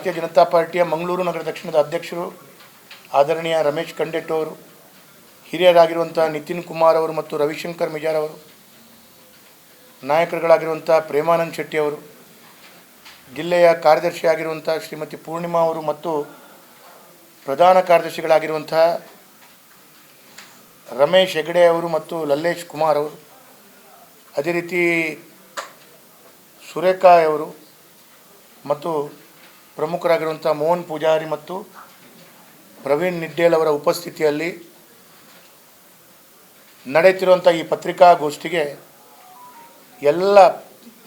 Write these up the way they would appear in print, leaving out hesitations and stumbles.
ಭಾರತೀಯ ಜನತಾ ಪಾರ್ಟಿಯ ಮಂಗಳೂರು ನಗರ ದಕ್ಷಿಣದ ಅಧ್ಯಕ್ಷರು ಆದರಣೀಯ ರಮೇಶ್ ಕಂಡೆಟ್ಟು ಅವರು, ಹಿರಿಯರಾಗಿರುವಂಥ ನಿತಿನ್ ಕುಮಾರ್ ಅವರು ಮತ್ತು ರವಿಶಂಕರ್ ಮಿಜಾರ್ ಅವರು, ನಾಯಕರುಗಳಾಗಿರುವಂಥ ಪ್ರೇಮಾನಂದ್ ಶೆಟ್ಟಿ ಅವರು, ಜಿಲ್ಲೆಯ ಕಾರ್ಯದರ್ಶಿಯಾಗಿರುವಂಥ ಶ್ರೀಮತಿ ಪೂರ್ಣಿಮಾ ಅವರು ಮತ್ತು ಪ್ರಧಾನ ಕಾರ್ಯದರ್ಶಿಗಳಾಗಿರುವಂಥ ರಮೇಶ್ ಹೆಗಡೆ ಅವರು ಮತ್ತು ಲಲ್ಲೇಶ್ ಕುಮಾರ್ ಅವರು, ಅದೇ ರೀತಿ ಸುರೇಖಾ ಅವರು ಮತ್ತು ಪ್ರಮುಖರಾಗಿರುವಂಥ ಮೋಹನ್ ಪೂಜಾರಿ ಮತ್ತು ಪ್ರವೀಣ್ ನಿಡ್ಡೇಲ್ ಅವರ ಉಪಸ್ಥಿತಿಯಲ್ಲಿ ನಡೆಯುತ್ತಿರುವಂಥ ಈ ಪತ್ರಿಕಾಗೋಷ್ಠಿಗೆ ಎಲ್ಲ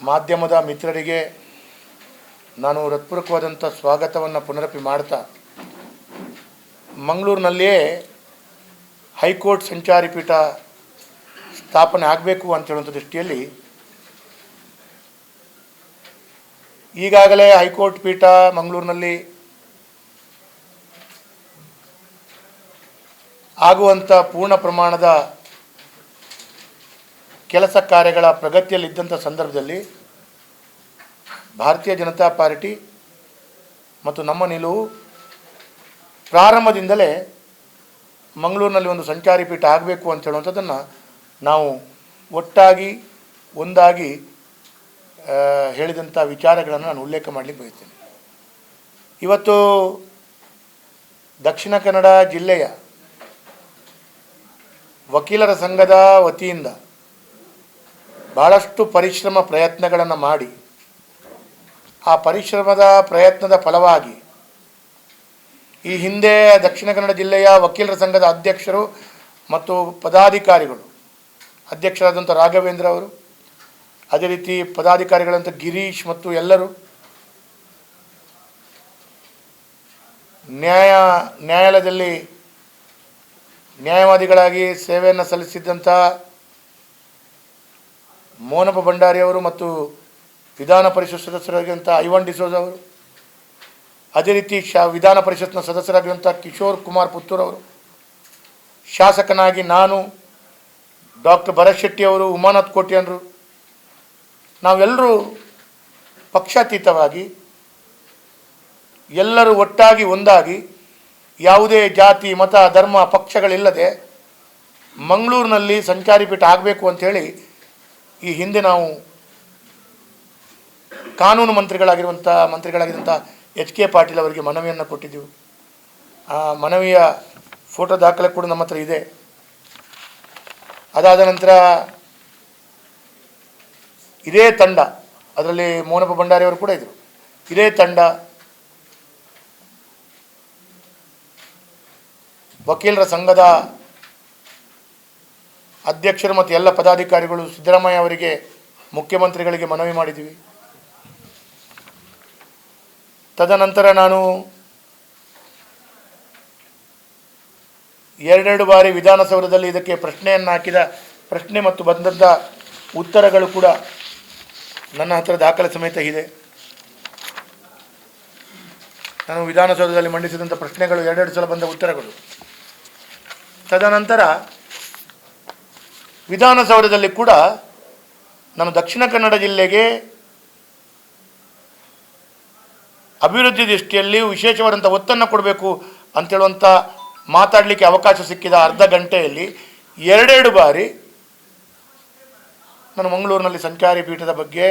ಮಾಧ್ಯಮದ ಮಿತ್ರರಿಗೆ ನಾನು ಹೃತ್ಪೂರ್ವಕವಾದಂಥ ಸ್ವಾಗತವನ್ನು ಪುನರಪಿ ಮಾಡ್ತಾ, ಮಂಗಳೂರಿನಲ್ಲಿಯೇ ಹೈಕೋರ್ಟ್ ಸಂಚಾರಿ ಪೀಠ ಸ್ಥಾಪನೆ ಆಗಬೇಕು ಅಂತ ಹೇಳುವಂಥ ದೃಷ್ಟಿಯಲ್ಲಿ ಈಗಾಗಲೇ ಹೈಕೋರ್ಟ್ ಪೀಠ ಮಂಗಳೂರಿನಲ್ಲಿ ಆಗುವಂಥ ಪೂರ್ಣ ಪ್ರಮಾಣದ ಕೆಲಸ ಕಾರ್ಯಗಳ ಪ್ರಗತಿಯಲ್ಲಿದ್ದಂಥ ಸಂದರ್ಭದಲ್ಲಿ ಭಾರತೀಯ ಜನತಾ ಪಾರ್ಟಿ ಮತ್ತು ನಮ್ಮ ನಿಲುವು ಪ್ರಾರಂಭದಿಂದಲೇ ಮಂಗಳೂರಿನಲ್ಲಿ ಒಂದು ಸಂಚಾರಿ ಪೀಠ ಆಗಬೇಕು ಅಂತ ಹೇಳುವಂಥದ್ದನ್ನು ನಾವು ಒಟ್ಟಾಗಿ ಒಂದಾಗಿ ಹೇಳಿದಂಥ ವಿಚಾರಗಳನ್ನು ನಾನು ಉಲ್ಲೇಖ ಮಾಡಲಿಕ್ಕೆ ಬಯಸ್ತೇನೆ. ಇವತ್ತು ದಕ್ಷಿಣ ಕನ್ನಡ ಜಿಲ್ಲೆಯ ವಕೀಲರ ಸಂಘದ ವತಿಯಿಂದ ಭಾಳಷ್ಟು ಪರಿಶ್ರಮ ಪ್ರಯತ್ನಗಳನ್ನು ಮಾಡಿ, ಆ ಪರಿಶ್ರಮದ ಪ್ರಯತ್ನದ ಫಲವಾಗಿ ಈ ಹಿಂದೆ ದಕ್ಷಿಣ ಕನ್ನಡ ಜಿಲ್ಲೆಯ ವಕೀಲರ ಸಂಘದ ಅಧ್ಯಕ್ಷರು ಮತ್ತು ಪದಾಧಿಕಾರಿಗಳು, ಅಧ್ಯಕ್ಷರಾದಂಥ ರಾಘವೇಂದ್ರ ಅವರು, ಅದೇ ರೀತಿ ಪದಾಧಿಕಾರಿಗಳಂಥ ಗಿರೀಶ್ ಮತ್ತು ಎಲ್ಲರೂ ನ್ಯಾಯಾಲಯದಲ್ಲಿ ನ್ಯಾಯವಾದಿಗಳಾಗಿ ಸೇವೆಯನ್ನು ಸಲ್ಲಿಸಿದ್ದಂಥ ಮೋಹನಪ್ಪ ಭಂಡಾರಿ ಅವರು ಮತ್ತು ವಿಧಾನ ಪರಿಷತ್ ಸದಸ್ಯರಾಗಿರುವಂಥ ಐವನ್ ಡಿಸೋಜ್ ಅವರು, ಅದೇ ರೀತಿ ವಿಧಾನ ಪರಿಷತ್ನ ಸದಸ್ಯರಾಗಿರುವಂಥ ಕಿಶೋರ್ ಕುಮಾರ್ ಪುತ್ತೂರ್ ಅವರು, ಶಾಸಕನಾಗಿ ನಾನು, ಡಾಕ್ಟರ್ ಭರತ್ ಶೆಟ್ಟಿ ಅವರು, ಉಮಾನಾಥ್ ಕೋಟ್ಯಾನ್ರು, ನಾವೆಲ್ಲರೂ ಪಕ್ಷಾತೀತವಾಗಿ ಎಲ್ಲರೂ ಒಟ್ಟಾಗಿ ಒಂದಾಗಿ ಯಾವುದೇ ಜಾತಿ ಮತ ಧರ್ಮ ಪಕ್ಷಗಳಿಲ್ಲದೆ ಮಂಗಳೂರಿನಲ್ಲಿ ಸಂಚಾರಿ ಪೀಠ ಆಗಬೇಕು ಅಂಥೇಳಿ ಈ ಹಿಂದೆ ನಾವು ಕಾನೂನು ಮಂತ್ರಿಗಳಾಗಿದ್ದಂಥ ಎಚ್ ಕೆ ಪಾಟೀಲ್ ಅವರಿಗೆ ಮನವಿಯನ್ನು ಕೊಟ್ಟಿದ್ದೆವು. ಆ ಮನವಿಯ ಫೋಟೋ ದಾಖಲೆ ಕೂಡ ನಮ್ಮ ಹತ್ರ ಇದೆ. ಅದಾದ ನಂತರ ಇದೇ ತಂಡ, ಅದರಲ್ಲಿ ಮೋಹನಪ್ಪ ಭಂಡಾರಿ ಅವರು ಕೂಡ ಇದ್ದರು, ಇದೇ ತಂಡ ವಕೀಲರ ಸಂಘದ ಅಧ್ಯಕ್ಷರು ಮತ್ತು ಎಲ್ಲ ಪದಾಧಿಕಾರಿಗಳು ಸಿದ್ದರಾಮಯ್ಯ ಅವರಿಗೆ, ಮುಖ್ಯಮಂತ್ರಿಗಳಿಗೆ ಮನವಿ ಮಾಡಿದ್ದೀವಿ. ತದನಂತರ ನಾನು ಎರಡೆರಡು ಬಾರಿ ವಿಧಾನಸೌಧದಲ್ಲಿ ಇದಕ್ಕೆ ಪ್ರಶ್ನೆಯನ್ನು ಹಾಕಿದ ಪ್ರಶ್ನೆ ಮತ್ತು ಬಂದಂಥ ಉತ್ತರಗಳು ಕೂಡ ನನ್ನ ಹತ್ತಿರ ದಾಖಲೆ ಸಮೇತ ಇದೆ. ನಾನು ವಿಧಾನಸೌಧದಲ್ಲಿ ಮಂಡಿಸಿದಂಥ ಪ್ರಶ್ನೆಗಳು ಎರಡೆರಡು ಸಲ ಬಂದ ಉತ್ತರಗಳು. ತದನಂತರ ವಿಧಾನಸೌಧದಲ್ಲಿ ಕೂಡ ನಾನು ದಕ್ಷಿಣ ಕನ್ನಡ ಜಿಲ್ಲೆಗೆ ಅಭಿವೃದ್ಧಿ ದೃಷ್ಟಿಯಲ್ಲಿ ವಿಶೇಷವಾದಂಥ ಒತ್ತನ್ನು ಕೊಡಬೇಕು ಅಂತೇಳುವಂಥ ಮಾತಾಡಲಿಕ್ಕೆ ಅವಕಾಶ ಸಿಕ್ಕಿದ ಅರ್ಧ ಗಂಟೆಯಲ್ಲಿ ಎರಡೆರಡು ಬಾರಿ ನಾನು ಮಂಗಳೂರಿನಲ್ಲಿ ಸಂಚಾರಿ ಪೀಠದ ಬಗ್ಗೆ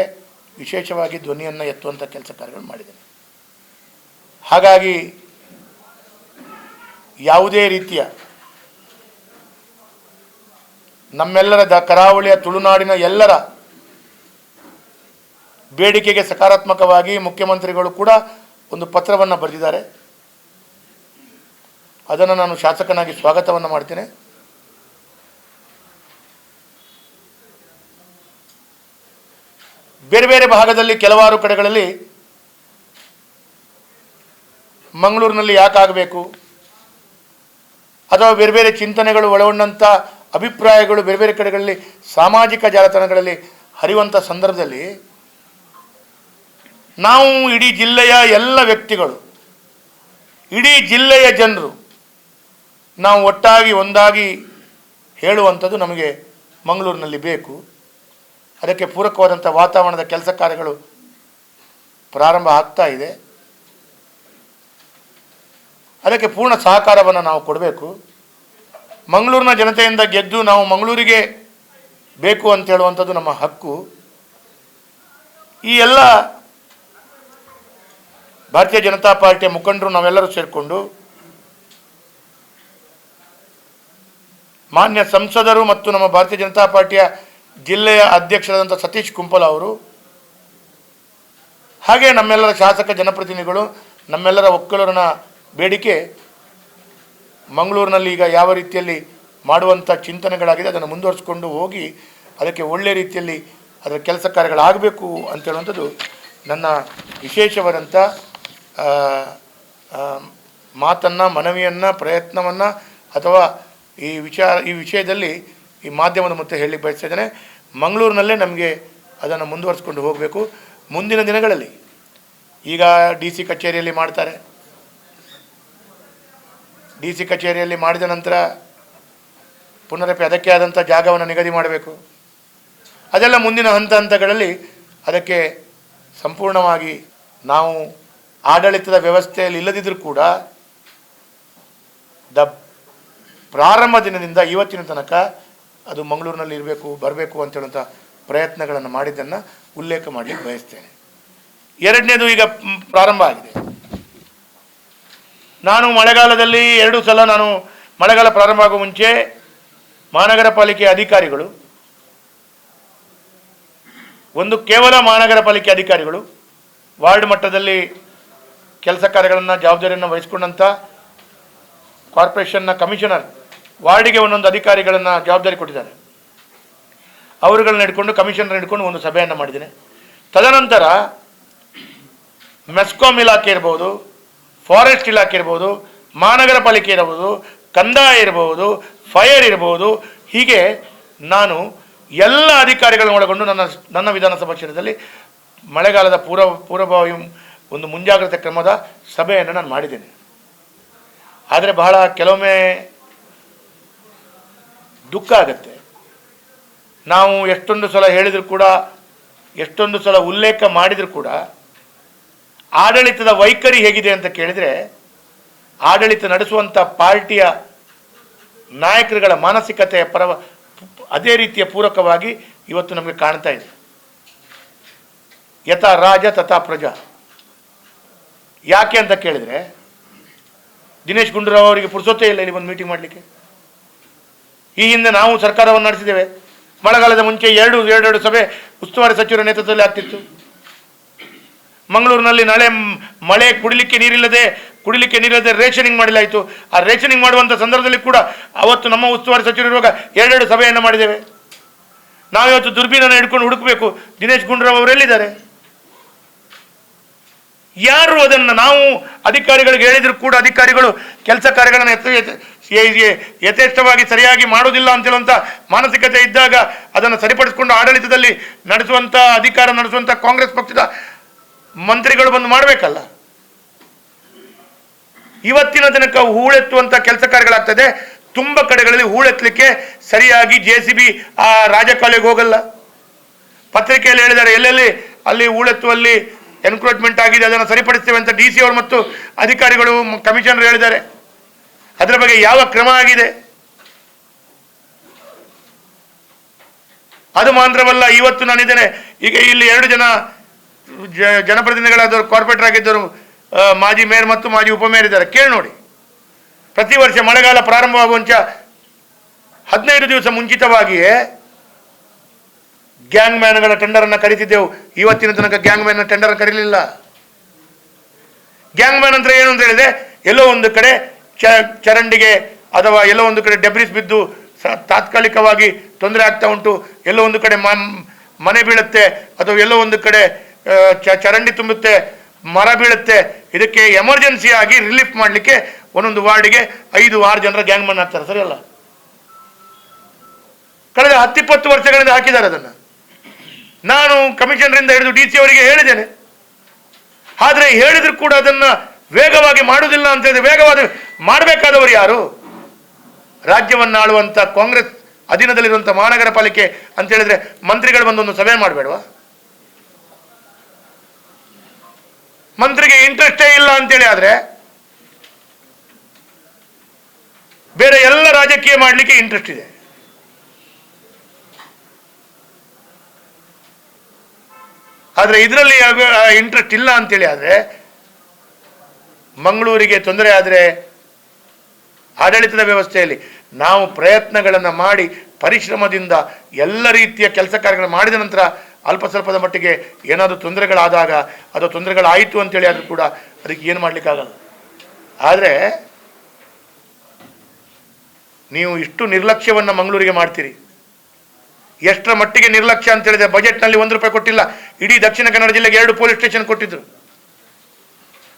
ವಿಶೇಷವಾಗಿ ಧ್ವನಿಯನ್ನು ಎತ್ತುವಂಥ ಕೆಲಸ ಕಾರ್ಯಗಳು ಮಾಡಿದ್ದೇನೆ. ಹಾಗಾಗಿ ಯಾವುದೇ ರೀತಿಯ ನಮ್ಮೆಲ್ಲರ ಕರಾವಳಿಯ ತುಳುನಾಡಿನ ಎಲ್ಲರ ಬೇಡಿಕೆಗೆ ಸಕಾರಾತ್ಮಕವಾಗಿ ಮುಖ್ಯಮಂತ್ರಿಗಳು ಕೂಡ ಒಂದು ಪತ್ರವನ್ನು ಬರೆದಿದ್ದಾರೆ. ಅದನ್ನು ನಾನು ಶಾಸಕನಾಗಿ ಸ್ವಾಗತವನ್ನು ಮಾಡ್ತೇನೆ. ಬೇರೆ ಬೇರೆ ಭಾಗದಲ್ಲಿ ಕೆಲವಾರು ಕಡೆಗಳಲ್ಲಿ ಮಂಗಳೂರಿನಲ್ಲಿ ಯಾಕಾಗಬೇಕು ಅಥವಾ ಬೇರೆ ಬೇರೆ ಚಿಂತನೆಗಳು ಒಳಗೊಂಡಂಥ ಅಭಿಪ್ರಾಯಗಳು ಬೇರೆ ಬೇರೆ ಕಡೆಗಳಲ್ಲಿ ಸಾಮಾಜಿಕ ಜಾಲತಾಣಗಳಲ್ಲಿ ಹರಿಯುವಂಥ ಸಂದರ್ಭದಲ್ಲಿ ನಾವು ಇಡೀ ಜಿಲ್ಲೆಯ ಎಲ್ಲ ವ್ಯಕ್ತಿಗಳು, ಇಡೀ ಜಿಲ್ಲೆಯ ಜನರು ನಾವು ಒಟ್ಟಾಗಿ ಒಂದಾಗಿ ಹೇಳುವಂಥದ್ದು ನಮಗೆ ಮಂಗಳೂರಿನಲ್ಲಿ ಬೇಕು. ಅದಕ್ಕೆ ಪೂರಕವಾದಂಥ ವಾತಾವರಣದ ಕೆಲಸ ಕಾರ್ಯಗಳು ಪ್ರಾರಂಭ ಆಗ್ತಾ ಇದೆ. ಅದಕ್ಕೆ ಪೂರ್ಣ ಸಹಕಾರವನ್ನು ನಾವು ಕೊಡಬೇಕು. ಮಂಗಳೂರಿನ ಜನತೆಯಿಂದ ಗೆದ್ದು ನಾವು ಮಂಗಳೂರಿಗೆ ಬೇಕು ಅಂತ ಹೇಳುವಂಥದ್ದು ನಮ್ಮ ಹಕ್ಕು. ಈ ಎಲ್ಲ ಭಾರತೀಯ ಜನತಾ ಪಾರ್ಟಿಯ ಮುಖಂಡರು ನಾವೆಲ್ಲರೂ ಸೇರಿಕೊಂಡು ಮಾನ್ಯ ಸಂಸದರು ಮತ್ತು ನಮ್ಮ ಭಾರತೀಯ ಜನತಾ ಪಾರ್ಟಿಯ ಜಿಲ್ಲೆಯ ಅಧ್ಯಕ್ಷರಾದಂಥ ಸತೀಶ್ ಕುಂಪಲ ಅವರು, ಹಾಗೆ ನಮ್ಮೆಲ್ಲರ ಶಾಸಕ ಜನಪ್ರತಿನಿಧಿಗಳು, ನಮ್ಮೆಲ್ಲರ ಒಕ್ಕಲರನ ಬೇಡಿಕೆ ಮಂಗಳೂರಿನಲ್ಲಿ ಈಗ ಯಾವ ರೀತಿಯಲ್ಲಿ ಮಾಡುವಂಥ ಚಿಂತನೆಗಳಾಗಿದೆ ಅದನ್ನು ಮುಂದುವರಿಸಿಕೊಂಡು ಹೋಗಿ ಅದಕ್ಕೆ ಒಳ್ಳೆಯ ರೀತಿಯಲ್ಲಿ ಅದರ ಕೆಲಸ ಕಾರ್ಯಗಳಾಗಬೇಕು ಅಂತ ಹೇಳುವಂಥದ್ದು ನನ್ನ ವಿಶೇಷವಾದಂಥ ಮಾತನ್ನು, ಮನವಿಯನ್ನು, ಪ್ರಯತ್ನವನ್ನು ಅಥವಾ ಈ ವಿಷಯದಲ್ಲಿ ಈ ಮಾಧ್ಯಮದ ಮುಂದೆ ಹೇಳಲಿಕ್ಕೆ ಬಯಸ್ತಾ ಇದ್ದೇನೆ. ಮಂಗಳೂರಿನಲ್ಲೇ ನಮಗೆ ಅದನ್ನು ಮುಂದುವರಿಸ್ಕೊಂಡು ಹೋಗಬೇಕು. ಮುಂದಿನ ದಿನಗಳಲ್ಲಿ ಈಗ DC ಕಚೇರಿಯಲ್ಲಿ ಮಾಡ್ತಾರೆ. DC ಕಚೇರಿಯಲ್ಲಿ ಮಾಡಿದ ನಂತರ ಪುನರಪಿ ಅದಕ್ಕೆ ಆದಂಥ ಜಾಗವನ್ನು ನಿಗದಿ ಮಾಡಬೇಕು. ಅದೆಲ್ಲ ಮುಂದಿನ ಹಂತಗಳಲ್ಲಿ ಅದಕ್ಕೆ ಸಂಪೂರ್ಣವಾಗಿ ನಾವು ಆಡಳಿತದ ವ್ಯವಸ್ಥೆಯಲ್ಲಿ ಇಲ್ಲದಿದ್ದರೂ ಕೂಡ ಪ್ರಾರಂಭ ದಿನದಿಂದ ಇವತ್ತಿನ ತನಕ ಅದು ಮಂಗಳೂರಿನಲ್ಲಿ ಬರಬೇಕು ಅಂತ ಹೇಳುವಂಥ ಪ್ರಯತ್ನಗಳನ್ನು ಮಾಡಿದ್ದನ್ನು ಉಲ್ಲೇಖ ಮಾಡಲಿಕ್ಕೆ ಬಯಸ್ತೇನೆ. ಎರಡನೇದು ಈಗ ಪ್ರಾರಂಭ ಆಗಿದೆ. ನಾನು ಮಳೆಗಾಲದಲ್ಲಿ 2 ಸಲ ಮಳೆಗಾಲ ಪ್ರಾರಂಭ ಆಗುವ ಮುಂಚೆ ಮಹಾನಗರ ಪಾಲಿಕೆ ಅಧಿಕಾರಿಗಳು, ಒಂದು ಕೇವಲ ಮಹಾನಗರ ಪಾಲಿಕೆ ಅಧಿಕಾರಿಗಳು, ವಾರ್ಡ್ ಮಟ್ಟದಲ್ಲಿ ಕೆಲಸ ಕಾರ್ಯಗಳನ್ನು ಜವಾಬ್ದಾರಿಯನ್ನು ವಹಿಸಿಕೊಂಡಂಥ ಕಾರ್ಪೊರೇಷನ್ನ ಕಮಿಷನರ್ ವಾರ್ಡಿಗೆ ಒಂದೊಂದು ಅಧಿಕಾರಿಗಳನ್ನು ಜವಾಬ್ದಾರಿ ಕೊಟ್ಟಿದ್ದಾರೆ. ಅವರುಗಳನ್ನ ಹಿಡ್ಕೊಂಡು ಕಮಿಷನರ್ ಹಿಡ್ಕೊಂಡು ಒಂದು ಸಭೆಯನ್ನು ಮಾಡಿದ್ದೇನೆ. ತದನಂತರ ಮೆಸ್ಕಾಂ ಇಲಾಖೆ ಇರ್ಬೋದು, ಫಾರೆಸ್ಟ್ ಇಲಾಖೆ ಇರ್ಬೋದು, ಮಹಾನಗರ ಪಾಲಿಕೆ ಇರಬಹುದು, ಕಂದಾಯ ಇರಬಹುದು, ಫೈರ್ ಇರಬಹುದು, ಹೀಗೆ ನಾನು ಎಲ್ಲ ಅಧಿಕಾರಿಗಳನ್ನು ಒಳಗೊಂಡು ನನ್ನ ವಿಧಾನಸಭಾ ಕ್ಷೇತ್ರದಲ್ಲಿ ಮಳೆಗಾಲದ ಪೂರ್ವಭಾವಿ ಒಂದು ಮುಂಜಾಗ್ರತೆ ಕ್ರಮದ ಸಭೆಯನ್ನು ನಾನು ಮಾಡಿದ್ದೇನೆ. ಆದರೆ ಬಹಳ ಕೆಲವೊಮ್ಮೆ ದುಃಖ ಆಗುತ್ತೆ. ನಾವು ಎಷ್ಟೊಂದು ಸಲ ಹೇಳಿದರೂ ಕೂಡ, ಎಷ್ಟೊಂದು ಸಲ ಉಲ್ಲೇಖ ಮಾಡಿದರೂ ಕೂಡ ಆಡಳಿತದ ವೈಖರಿ ಹೇಗಿದೆ ಅಂತ ಕೇಳಿದರೆ, ಆಡಳಿತ ನಡೆಸುವಂಥ ಪಾರ್ಟಿಯ ನಾಯಕರುಗಳ ಮಾನಸಿಕತೆಯ ಅದೇ ರೀತಿಯ ಪೂರಕವಾಗಿ ಇವತ್ತು ನಮಗೆ ಕಾಣ್ತಾ ಇದೆ. ಯಥಾ ರಾಜ ತಥಾ ಪ್ರಜಾ. ಯಾಕೆ ಅಂತ ಕೇಳಿದರೆ, ದಿನೇಶ್ ಗುಂಡೂರಾವ್ ಅವರಿಗೆ ಪುರ್ಸೊತ್ತೇ ಇಲ್ಲ ಇಲ್ಲಿ ಒಂದು ಮೀಟಿಂಗ್ ಮಾಡಲಿಕ್ಕೆ. ಈ ಹಿಂದೆ ನಾವು ಸರ್ಕಾರವನ್ನು ನಡೆಸಿದ್ದೇವೆ. ಮಳೆಗಾಲದ ಮುಂಚೆ ಎರಡು ಸಭೆ ಉಸ್ತುವಾರಿ ಸಚಿವರ ನೇತೃತ್ವದಲ್ಲಿ ಆಗ್ತಿತ್ತು. ಮಂಗಳೂರಿನಲ್ಲಿ ಮಳೆ ಕುಡಿಲಿಕ್ಕೆ ನೀರಿಲ್ಲದೆ ರೇಷನಿಂಗ್ ಮಾಡಲಾಯಿತು. ಆ ರೇಷನಿಂಗ್ ಮಾಡುವಂಥ ಸಂದರ್ಭದಲ್ಲಿ ಕೂಡ ಅವತ್ತು ನಮ್ಮ ಉಸ್ತುವಾರಿ ಸಚಿವರು ಇರುವಾಗ 2 ಸಭೆಯನ್ನು ಮಾಡಿದ್ದೇವೆ. ನಾವಿವತ್ತು ದುರ್ಬೀನನ್ನು ಹಿಡ್ಕೊಂಡು ಹುಡುಕಬೇಕು, ದಿನೇಶ್ ಗುಂಡೂರಾವ್ ಅವರೆಲ್ಲಿದ್ದಾರೆ? ಯಾರು ಅದನ್ನು ನಾವು ಅಧಿಕಾರಿಗಳಿಗೆ ಹೇಳಿದರೂ ಕೂಡ ಅಧಿಕಾರಿಗಳು ಕೆಲಸ ಕಾರ್ಯಗಳನ್ನು ಯಥೇಷ್ಟವಾಗಿ ಸರಿಯಾಗಿ ಮಾಡುವುದಿಲ್ಲ ಅಂತ ಹೇಳುವಂಥ ಮಾನಸಿಕತೆ ಇದ್ದಾಗ ಅದನ್ನು ಸರಿಪಡಿಸಿಕೊಂಡು ಆಡಳಿತದಲ್ಲಿ ನಡೆಸುವಂಥ ಅಧಿಕಾರ ನಡೆಸುವಂಥ ಕಾಂಗ್ರೆಸ್ ಪಕ್ಷದ ಮಂತ್ರಿಗಳು ಬಂದು ಮಾಡಬೇಕಲ್ಲ. ಇವತ್ತಿನ ತನಕ ಹೂಳೆತ್ತುವಂಥ ಕೆಲಸ ಕಾರ್ಯಗಳಾಗ್ತದೆ. ತುಂಬ ಕಡೆಗಳಲ್ಲಿ ಹೂಳೆತ್ತಲಿಕ್ಕೆ ಸರಿಯಾಗಿ JCB ಆ ರಾಜಕಾಲುವೆಗೆ ಹೋಗಲ್ಲ. ಪತ್ರಿಕೆಯಲ್ಲಿ ಹೇಳಿದ್ದಾರೆ, ಎಲ್ಲೆಲ್ಲಿ ಅಲ್ಲಿ ಹೂಳೆತ್ತುವಲ್ಲಿ ಎನ್ಕ್ರೋಚ್ಮೆಂಟ್ ಆಗಿದೆ ಅದನ್ನು ಸರಿಪಡಿಸ್ತೇವೆ ಅಂತ DC ಅವರು ಮತ್ತು ಅಧಿಕಾರಿಗಳು, ಕಮಿಷನರ್ ಹೇಳಿದ್ದಾರೆ. ಅದರ ಬಗ್ಗೆ ಯಾವ ಕ್ರಮ ಆಗಿದೆ? ಅದು ಮಾತ್ರವಲ್ಲ, ಇವತ್ತು ನಾನಿದ್ದೇನೆ, ಈಗ ಇಲ್ಲಿ 2 ಜನಪ್ರತಿನಿಧಿಗಳಾದವರು, ಕಾರ್ಪೊರೇಟರ್ ಆಗಿದ್ದರು, ಮಾಜಿ ಮೇಯರ್ ಮತ್ತು ಮಾಜಿ ಉಪಮೇಯರ್ ಇದ್ದಾರೆ. ಕೇಳಿ ನೋಡಿ, ಪ್ರತಿ ವರ್ಷ ಮಳೆಗಾಲ ಪ್ರಾರಂಭವಾಗುವ ಮುಂಚೆ 15 ದಿವಸ ಮುಂಚಿತವಾಗಿಯೇ ಗ್ಯಾಂಗ್ ಮ್ಯಾನ್ಗಳ ಟೆಂಡರನ್ನು ಕರೀತಿದ್ದೆವು. ಇವತ್ತಿನ ತನಕ ಗ್ಯಾಂಗ್ ಮ್ಯಾನ್ ಟೆಂಡರ್ ಕರೀಲಿಲ್ಲ. ಗ್ಯಾಂಗ್ ಮ್ಯಾನ್ ಅಂದ್ರೆ ಏನು ಅಂತ ಹೇಳಿದ್ರೆ, ಎಲ್ಲೋ ಒಂದು ಕಡೆ ಚರಂಡಿಗೆ ಅಥವಾ ಎಲ್ಲೋ ಒಂದು ಕಡೆ ಡೆಬ್ರಿಸ್ ಬಿದ್ದು ತಾತ್ಕಾಲಿಕವಾಗಿ ತೊಂದರೆ ಆಗ್ತಾ ಉಂಟು, ಎಲ್ಲೋ ಒಂದು ಕಡೆ ಮನೆ ಬೀಳುತ್ತೆ, ಅಥವಾ ಎಲ್ಲೋ ಒಂದು ಕಡೆ ಚರಂಡಿ ತುಂಬುತ್ತೆ, ಮರ ಬೀಳುತ್ತೆ. ಇದಕ್ಕೆ ಎಮರ್ಜೆನ್ಸಿ ಆಗಿ ರಿಲೀಫ್ ಮಾಡಲಿಕ್ಕೆ ಒಂದೊಂದು ವಾರ್ಡಿಗೆ 5-6 ಜನರ ಗ್ಯಾಂಗ್ ಮ್ಯಾನ್ ಹಾಕ್ತಾರೆ. ಸರಿಯಲ್ಲ? ಕಳೆದ 10-20 ವರ್ಷಗಳಿಂದ ಹಾಕಿದ್ದಾರೆ ಅದನ್ನು. ನಾನು ಕಮಿಷನರಿಂದ ಹಿಡಿದು DC ಅವರಿಗೆ ಹೇಳಿದ್ದೇನೆ. ಆದರೆ ಹೇಳಿದ್ರು ಕೂಡ ಅದನ್ನು ವೇಗವಾಗಿ ಮಾಡುವುದಿಲ್ಲ ಅಂತ ಹೇಳಿದ್ರೆ, ಮಾಡಬೇಕಾದವರು ಯಾರು? ರಾಜ್ಯವನ್ನು ಆಳುವಂಥ ಕಾಂಗ್ರೆಸ್ ಅಧೀನದಲ್ಲಿರುವಂಥ ಮಹಾನಗರ ಪಾಲಿಕೆ ಅಂತ ಹೇಳಿದ್ರೆ ಮಂತ್ರಿಗಳು ಬಂದೊಂದು ಸಭೆ ಮಾಡಬೇಡವಾ? ಮಂತ್ರಿಗೆ ಇಂಟ್ರೆಸ್ಟೇ ಇಲ್ಲ ಅಂತೇಳಿ ಆದರೆ ಬೇರೆ ಎಲ್ಲ ರಾಜಕೀಯ ಮಾಡಲಿಕ್ಕೆ ಇಂಟ್ರೆಸ್ಟ್ ಇದೆ. ಆದರೆ ಇದರಲ್ಲಿ ಇಂಟ್ರೆಸ್ಟ್ ಇಲ್ಲ ಅಂತೇಳಿ ಆದರೆ ಮಂಗಳೂರಿಗೆ ತೊಂದರೆ ಆದರೆ ಆಡಳಿತದ ವ್ಯವಸ್ಥೆಯಲ್ಲಿ ನಾವು ಪ್ರಯತ್ನಗಳನ್ನು ಮಾಡಿ ಪರಿಶ್ರಮದಿಂದ ಎಲ್ಲ ರೀತಿಯ ಕೆಲಸ ಕಾರ್ಯಗಳನ್ನು ಮಾಡಿದ ನಂತರ ಅಲ್ಪ ಸ್ವಲ್ಪದ ಮಟ್ಟಿಗೆ ಏನಾದರೂ ತೊಂದರೆಗಳಾದಾಗ ಅದು ತೊಂದರೆಗಳಾಯಿತು ಅಂತೇಳಿ ಆದರೂ ಕೂಡ ಅದಕ್ಕೆ ಏನು ಮಾಡಲಿಕ್ಕಾಗಲ್ಲ. ಆದರೆ ನೀವು ಇಷ್ಟು ನಿರ್ಲಕ್ಷ್ಯವನ್ನು ಮಂಗಳೂರಿಗೆ ಮಾಡ್ತೀರಿ. ಎಷ್ಟರ ಮಟ್ಟಿಗೆ ನಿರ್ಲಕ್ಷ್ಯ ಅಂತ ಹೇಳಿದ್ರೆ ಬಜೆಟ್ನಲ್ಲಿ 1 ರೂಪಾಯಿ ಕೊಟ್ಟಿಲ್ಲ. ಇಡೀ ದಕ್ಷಿಣ ಕನ್ನಡ ಜಿಲ್ಲೆಗೆ 2 ಪೊಲೀಸ್ ಸ್ಟೇಷನ್ ಕೊಟ್ಟಿದ್ರು.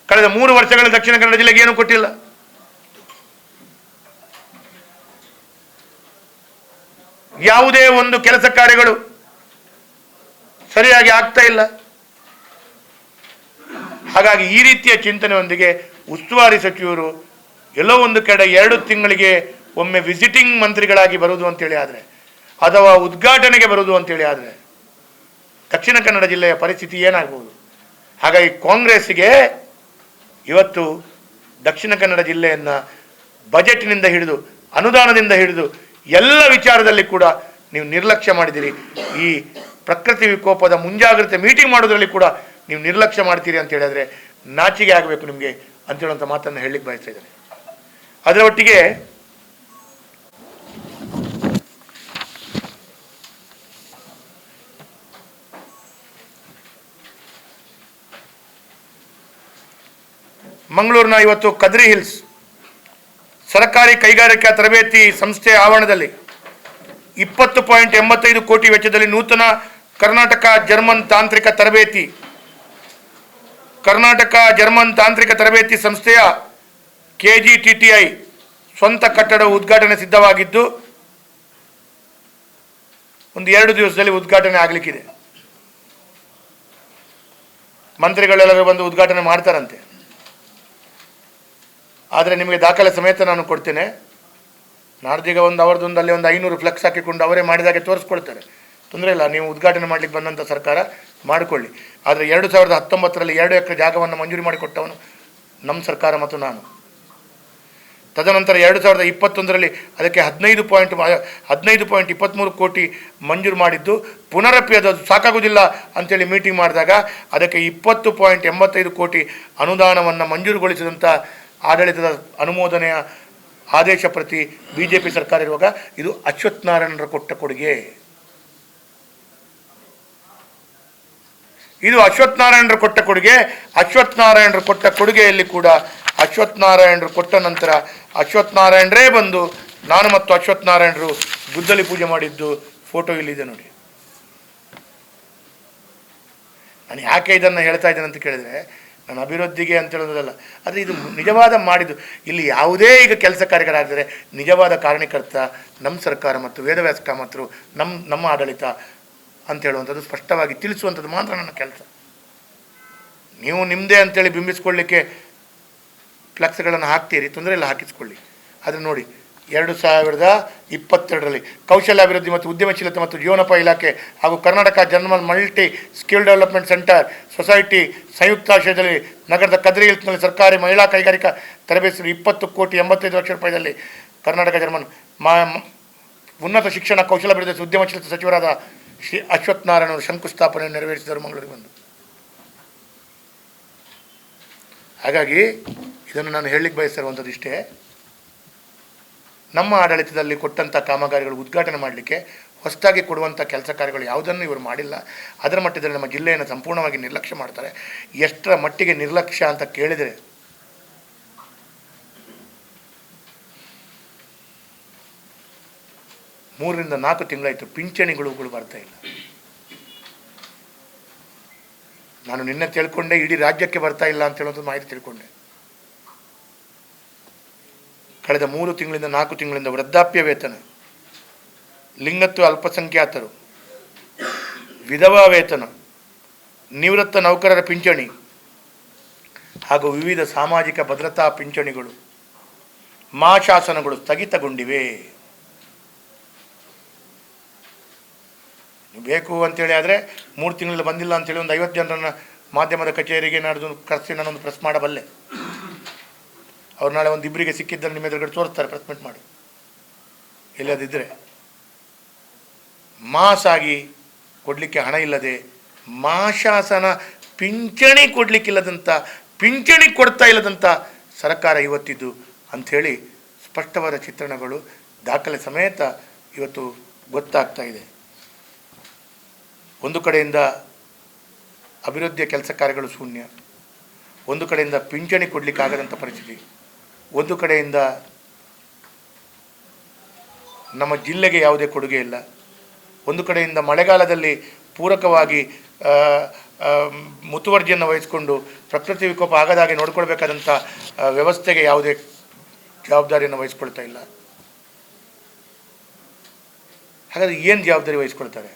ಕಳೆದ 3 ವರ್ಷಗಳಲ್ಲಿ ದಕ್ಷಿಣ ಕನ್ನಡ ಜಿಲ್ಲೆಗೆ ಏನೂ ಕೊಟ್ಟಿಲ್ಲ. ಯಾವುದೇ ಒಂದು ಕೆಲಸ ಕಾರ್ಯಗಳು ಸರಿಯಾಗಿ ಆಗ್ತಾ ಇಲ್ಲ. ಹಾಗಾಗಿ ಈ ರೀತಿಯ ಚಿಂತನೆಯೊಂದಿಗೆ ಉಸ್ತುವಾರಿ ಸಚಿವರು ಎಲ್ಲೋ ಒಂದು ಕಡೆ 2 ತಿಂಗಳಿಗೆ ಒಮ್ಮೆ ವಿಸಿಟಿಂಗ್ ಮಂತ್ರಿಗಳಾಗಿ ಬರುವುದು ಅಂತೇಳಿ ಆದರೆ ಅಥವಾ ಉದ್ಘಾಟನೆಗೆ ಬರುವುದು ಅಂತೇಳಿ ಆದರೆ ದಕ್ಷಿಣ ಕನ್ನಡ ಜಿಲ್ಲೆಯ ಪರಿಸ್ಥಿತಿ ಏನಾಗ್ಬೋದು. ಹಾಗಾಗಿ ಕಾಂಗ್ರೆಸ್ಸಿಗೆ ಇವತ್ತು ದಕ್ಷಿಣ ಕನ್ನಡ ಜಿಲ್ಲೆಯನ್ನು ಬಜೆಟ್ನಿಂದ ಹಿಡಿದು ಅನುದಾನದಿಂದ ಹಿಡಿದು ಎಲ್ಲ ವಿಚಾರದಲ್ಲಿ ಕೂಡ ನೀವು ನಿರ್ಲಕ್ಷ್ಯ ಮಾಡಿದ್ದೀರಿ. ಈ ಪ್ರಕೃತಿ ವಿಕೋಪದ ಮುಂಜಾಗ್ರತೆ ಮೀಟಿಂಗ್ ಮಾಡೋದ್ರಲ್ಲಿ ಕೂಡ ನೀವು ನಿರ್ಲಕ್ಷ್ಯ ಮಾಡ್ತೀರಿ ಅಂತ ಹೇಳಿದ್ರೆ ನಾಚಿಕೆ ಆಗಬೇಕು ನಿಮಗೆ ಅಂತೇಳುವಂಥ ಮಾತನ್ನು ಹೇಳಲಿಕ್ಕೆ ಬಯಸ್ತಾ ಇದ್ದೇನೆ. ಅದರ ಒಟ್ಟಿಗೆ ಮಂಗಳೂರಿನ ಇವತ್ತು ಕದ್ರಿ ಹಿಲ್ಸ್ ಸರ್ಕಾರಿ ಕೈಗಾರಿಕಾ ತರಬೇತಿ ಸಂಸ್ಥೆಯ ಆವರಣದಲ್ಲಿ 20.85 ಕೋಟಿ ವೆಚ್ಚದಲ್ಲಿ ನೂತನ ಕರ್ನಾಟಕ ಜರ್ಮನ್ ತಾಂತ್ರಿಕ ತರಬೇತಿ ಸಂಸ್ಥೆಯ KGTTI ಸ್ವಂತ ಕಟ್ಟಡ ಉದ್ಘಾಟನೆ ಸಿದ್ಧವಾಗಿದ್ದು ಒಂದು 2 ದಿವಸದಲ್ಲಿ ಉದ್ಘಾಟನೆ ಆಗಲಿಕ್ಕಿದೆ. ಮಂತ್ರಿಗಳೆಲ್ಲರೂ ಬಂದು ಉದ್ಘಾಟನೆ ಮಾಡ್ತಾರಂತೆ. ಆದರೆ ನಿಮಗೆ ದಾಖಲೆ ಸಮೇತ ನಾನು ಕೊಡ್ತೇನೆ. ನಾಡ್ದೀಗ ಅವರದೊಂದು ಅಲ್ಲಿ 500 ಫ್ಲೆಕ್ಸ್ ಹಾಕಿಕೊಂಡು ಅವರೇ ಮಾಡಿದಾಗೆ ತೋರಿಸ್ಕೊಳ್ತಾರೆ. ತೊಂದರೆ ಇಲ್ಲ, ನೀವು ಉದ್ಘಾಟನೆ ಮಾಡಲಿಕ್ಕೆ ಬಂದಂಥ ಸರ್ಕಾರ ಮಾಡಿಕೊಳ್ಳಿ. ಆದರೆ 2019ರಲ್ಲಿ 2 ಎಕರೆ ಜಾಗವನ್ನು ಮಂಜೂರಿ ಮಾಡಿಕೊಟ್ಟವನು ನಮ್ಮ ಸರ್ಕಾರ ಮತ್ತು ನಾನು. ತದನಂತರ 2021ರಲ್ಲಿ ಅದಕ್ಕೆ 15.23 ಕೋಟಿ ಮಂಜೂರು ಮಾಡಿದ್ದು ಪುನರಪಿ ಅದು ಸಾಕಾಗುವುದಿಲ್ಲ ಅಂತೇಳಿ ಮೀಟಿಂಗ್ ಮಾಡಿದಾಗ ಅದಕ್ಕೆ 20.85 ಕೋಟಿ ಅನುದಾನವನ್ನು ಮಂಜೂರುಗೊಳಿಸಿದಂಥ ಆಡಳಿತದ ಅನುಮೋದನೆಯ ಆದೇಶ ಪ್ರತಿ BJP ಸರ್ಕಾರ ಇರುವಾಗ ಇದು ಅಶ್ವಥ್ ನಾರಾಯಣರ ಕೊಟ್ಟ ಕೊಡುಗೆ. ಇದು ಅಶ್ವಥ್ ನಾರಾಯಣರು ಕೊಟ್ಟ ಕೊಡುಗೆ. ಅಶ್ವಥ್ ನಾರಾಯಣರು ಕೊಟ್ಟ ಕೊಡುಗೆಯಲ್ಲಿ ಕೂಡ ಅಶ್ವಥ್ ನಾರಾಯಣರು ಕೊಟ್ಟ ನಂತರ ಅಶ್ವಥ್ ನಾರಾಯಣರೇ ಬಂದು ನಾನು ಮತ್ತು ಅಶ್ವಥ್ ನಾರಾಯಣರು ಗುದ್ದಲಿ ಪೂಜೆ ಮಾಡಿದ್ದು ಫೋಟೋ ಇಲ್ಲಿದೆ ನೋಡಿ. ನಾನು ಯಾಕೆ ಇದನ್ನು ಹೇಳ್ತಾ ಇದ್ದೇನೆ ಅಂತ ಕೇಳಿದರೆ ನಾನು ಅಭಿವೃದ್ಧಿಗೆ ಅಂತ ಹೇಳೋದಲ್ಲ, ಆದರೆ ಇದು ನಿಜವಾದ ಮಾಡಿದ್ದು. ಇಲ್ಲಿ ಯಾವುದೇ ಈಗ ಕೆಲಸ ಕಾರ್ಯಗಳಾದರೆ ನಿಜವಾದ ಕಾರಣಕರ್ತ ನಮ್ಮ ಸರ್ಕಾರ ಮತ್ತು ವೇದವ್ಯಾಸ ಕಾಮತರು, ನಮ್ಮ ಆಡಳಿತ ಅಂತ ಹೇಳುವಂಥದ್ದು ಸ್ಪಷ್ಟವಾಗಿ ತಿಳಿಸುವಂಥದ್ದು ಮಾತ್ರ ನನ್ನ ಕೆಲಸ. ನೀವು ನಿಮ್ಮದೇ ಅಂತೇಳಿ ಬಿಂಬಿಸ್ಕೊಳ್ಳಿಕ್ಕೆ ಫ್ಲೆಕ್ಸ್ಗಳನ್ನು ಹಾಕ್ತೀರಿ, ತೊಂದರೆ ಇಲ್ಲ, ಹಾಕಿಸ್ಕೊಳ್ಳಿ. ಆದರೆ ನೋಡಿ 2022ರಲ್ಲಿ ಕೌಶಲ್ಯಾಭಿವೃದ್ಧಿ ಮತ್ತು ಉದ್ಯಮಶೀಲತೆ ಮತ್ತು ಜೀವನೋಪಾಯ ಇಲಾಖೆ ಹಾಗೂ Karnataka German multi skill development centre society ಸಂಯುಕ್ತಾಶ್ರಯದಲ್ಲಿ ನಗರದ ಕದ್ರಿ ಹಿಲ್ಸ್ನಲ್ಲಿ ಸರ್ಕಾರಿ ಮಹಿಳಾ ಕೈಗಾರಿಕಾ ತರಬೇತಿ 20.85 ಕೋಟಿ ರೂಪಾಯಿದಲ್ಲಿ ಕರ್ನಾಟಕ ಜರ್ಮನ್ ಉನ್ನತ ಶಿಕ್ಷಣ ಕೌಶಲ್ಯಾಭಿವೃದ್ಧಿ ಉದ್ಯಮಶೀಲತೆ ಸಚಿವರಾದ ಶ್ರೀ ಅಶ್ವಥ್ ನಾರಾಯಣ ಅವರು ಶಂಕುಸ್ಥಾಪನೆ ನೆರವೇರಿಸಿದರು ಮಂಗಳೂರಿಗೆ ಬಂದು. ಹಾಗಾಗಿ ಇದನ್ನು ನಾನು ಹೇಳಲಿಕ್ಕೆ ಬಯಸಿರುವಂಥದ್ದು ಇಷ್ಟೇ. ನಮ್ಮ ಆಡಳಿತದಲ್ಲಿ ಕೊಟ್ಟಂಥ ಕಾಮಗಾರಿಗಳು ಉದ್ಘಾಟನೆ ಮಾಡಲಿಕ್ಕೆ ಹೊಸದಾಗಿ ಕೊಡುವಂಥ ಕೆಲಸ ಕಾರ್ಯಗಳು ಯಾವುದನ್ನು ಇವರು ಮಾಡಿಲ್ಲ. ಅದರ ಮಟ್ಟದಲ್ಲಿ ನಮ್ಮ ಜಿಲ್ಲೆಯನ್ನು ಸಂಪೂರ್ಣವಾಗಿ ನಿರ್ಲಕ್ಷ್ಯ ಮಾಡ್ತಾರೆ. ಎಷ್ಟರ ಮಟ್ಟಿಗೆ ನಿರ್ಲಕ್ಷ್ಯ ಅಂತ ಕೇಳಿದರೆ 3 ರಿಂದ 4 ತಿಂಗಳಾಯಿತು ಪಿಂಚಣಿಗಳು ಬರ್ತಾ ಇಲ್ಲ. ನಾನು ನಿನ್ನೆ ತಿಳ್ಕೊಂಡೆ ಇಡೀ ರಾಜ್ಯಕ್ಕೆ ಬರ್ತಾ ಇಲ್ಲ ಅಂತ ಹೇಳೋದು ಮಾಹಿತಿ ತಿಳ್ಕೊಂಡೆ. ಕಳೆದ 3 ತಿಂಗಳಿಂದ 4 ತಿಂಗಳಿಂದ ವೃದ್ಧಾಪ್ಯ ವೇತನ, ಲಿಂಗತ್ವ ಅಲ್ಪಸಂಖ್ಯಾತರು, ವಿಧವಾ ವೇತನ, ನಿವೃತ್ತ ನೌಕರರ ಪಿಂಚಣಿ ಹಾಗೂ ವಿವಿಧ ಸಾಮಾಜಿಕ ಭದ್ರತಾ ಪಿಂಚಣಿಗಳು, ಮಾಶಾಸನಗಳು ಸ್ಥಗಿತಗೊಂಡಿವೆ. ಬೇಕು ಅಂತೇಳಿ ಆದರೆ 3 ತಿಂಗಳಲ್ಲಿ ಬಂದಿಲ್ಲ ಅಂತೇಳಿ ಒಂದು 50 ಜನರನ್ನು ಮಾಧ್ಯಮದ ಕಚೇರಿಗೆ ನಾಡ್ದು ಕರೆಸಿ ನಾನೊಂದು ಪ್ರೆಸ್ ಮಾಡಬಲ್ಲೆ. ಅವ್ರು ನಾಳೆ ಒಂದು ಇಬ್ಬರಿಗೆ ಸಿಕ್ಕಿದ್ದರೆ ನಿಮ್ಮ ಎದುರುಗಡೆ ತೋರಿಸ್ತಾರೆ, ಪ್ರೆಸ್ ಮೀಟ್ ಮಾಡಿ. ಇಲ್ಲದಿದ್ದರೆ ಮಾಸಾಗಿ ಕೊಡಲಿಕ್ಕೆ ಹಣ ಇಲ್ಲದೆ, ಮಾಶಾಸನ ಪಿಂಚಣಿ ಕೊಡಲಿಕ್ಕಿಲ್ಲದಂಥ, ಪಿಂಚಣಿ ಕೊಡ್ತಾ ಇಲ್ಲದಂಥ ಸರ್ಕಾರ ಇವತ್ತಿದ್ದು ಅಂಥೇಳಿ ಸ್ಪಷ್ಟವಾದ ಚಿತ್ರಣಗಳು ದಾಖಲೆ ಸಮೇತ ಇವತ್ತು ಗೊತ್ತಾಗ್ತಾ ಇದೆ. ಒಂದು ಕಡೆಯಿಂದ ಅಭಿವೃದ್ಧಿಯ ಕೆಲಸ ಕಾರ್ಯಗಳು ಶೂನ್ಯ, ಒಂದು ಕಡೆಯಿಂದ ಪಿಂಚಣಿ ಕೊಡಲಿಕ್ಕಾಗದಂಥ ಪರಿಸ್ಥಿತಿ, ಒಂದು ಕಡೆಯಿಂದ ನಮ್ಮ ಜಿಲ್ಲೆಗೆ ಯಾವುದೇ ಕೊಡುಗೆ ಇಲ್ಲ, ಒಂದು ಕಡೆಯಿಂದ ಮಳೆಗಾಲದಲ್ಲಿ ಪೂರಕವಾಗಿ ಮುತುವರ್ಜಿಯನ್ನು ವಹಿಸಿಕೊಂಡು ಪ್ರಕೃತಿ ವಿಕೋಪ ಆಗದಾಗೆ ನೋಡ್ಕೊಳ್ಬೇಕಾದಂಥ ವ್ಯವಸ್ಥೆಗೆ ಯಾವುದೇ ಜವಾಬ್ದಾರಿಯನ್ನು ವಹಿಸ್ಕೊಳ್ತಾ ಇಲ್ಲ. ಹಾಗಾದರೆ ಏನು ಜವಾಬ್ದಾರಿ ವಹಿಸ್ಕೊಳ್ತಾರೆ?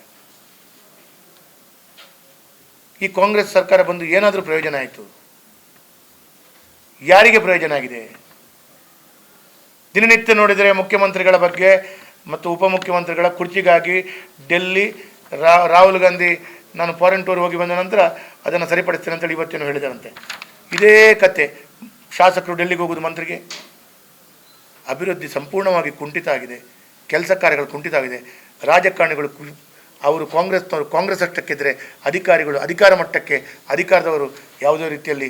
ಈ ಕಾಂಗ್ರೆಸ್ ಸರ್ಕಾರ ಬಂದು ಏನಾದರೂ ಪ್ರಯೋಜನ ಆಯಿತು? ಯಾರಿಗೆ ಪ್ರಯೋಜನ ಆಗಿದೆ? ದಿನನಿತ್ಯ ನೋಡಿದರೆ ಮುಖ್ಯಮಂತ್ರಿಗಳ ಬಗ್ಗೆ ಮತ್ತು ಉಪಮುಖ್ಯಮಂತ್ರಿಗಳ ಕುರ್ಚಿಗಾಗಿ ಡೆಲ್ಲಿ ರಾಹುಲ್ ಗಾಂಧಿ ನಾನು ಫಾರಿನ್ ಟೂರ್ ಹೋಗಿ ಬಂದ ನಂತರ ಅದನ್ನು ಸರಿಪಡಿಸ್ತೇನೆ ಅಂತೇಳಿ ಇವತ್ತೇನು ಹೇಳಿದಾರಂತೆ. ಇದೇ ಕತೆ. ಶಾಸಕರು ಡೆಲ್ಲಿಗೆ ಹೋಗೋದು ಮಂತ್ರಿಗೆ. ಅಭಿವೃದ್ಧಿ ಸಂಪೂರ್ಣವಾಗಿ ಕುಂಠಿತ ಆಗಿದೆ, ಕೆಲಸ ಕಾರ್ಯಗಳು ಕುಂಠಿತ ಆಗಿದೆ. ರಾಜಕಾರಣಿಗಳು ಅವರು ಕಾಂಗ್ರೆಸ್ ಅಷ್ಟಕ್ಕಿದ್ದರೆ ಅಧಿಕಾರಿಗಳು ಅಧಿಕಾರ ಮಟ್ಟಕ್ಕೆ, ಅಧಿಕಾರದವರು ಯಾವುದೇ ರೀತಿಯಲ್ಲಿ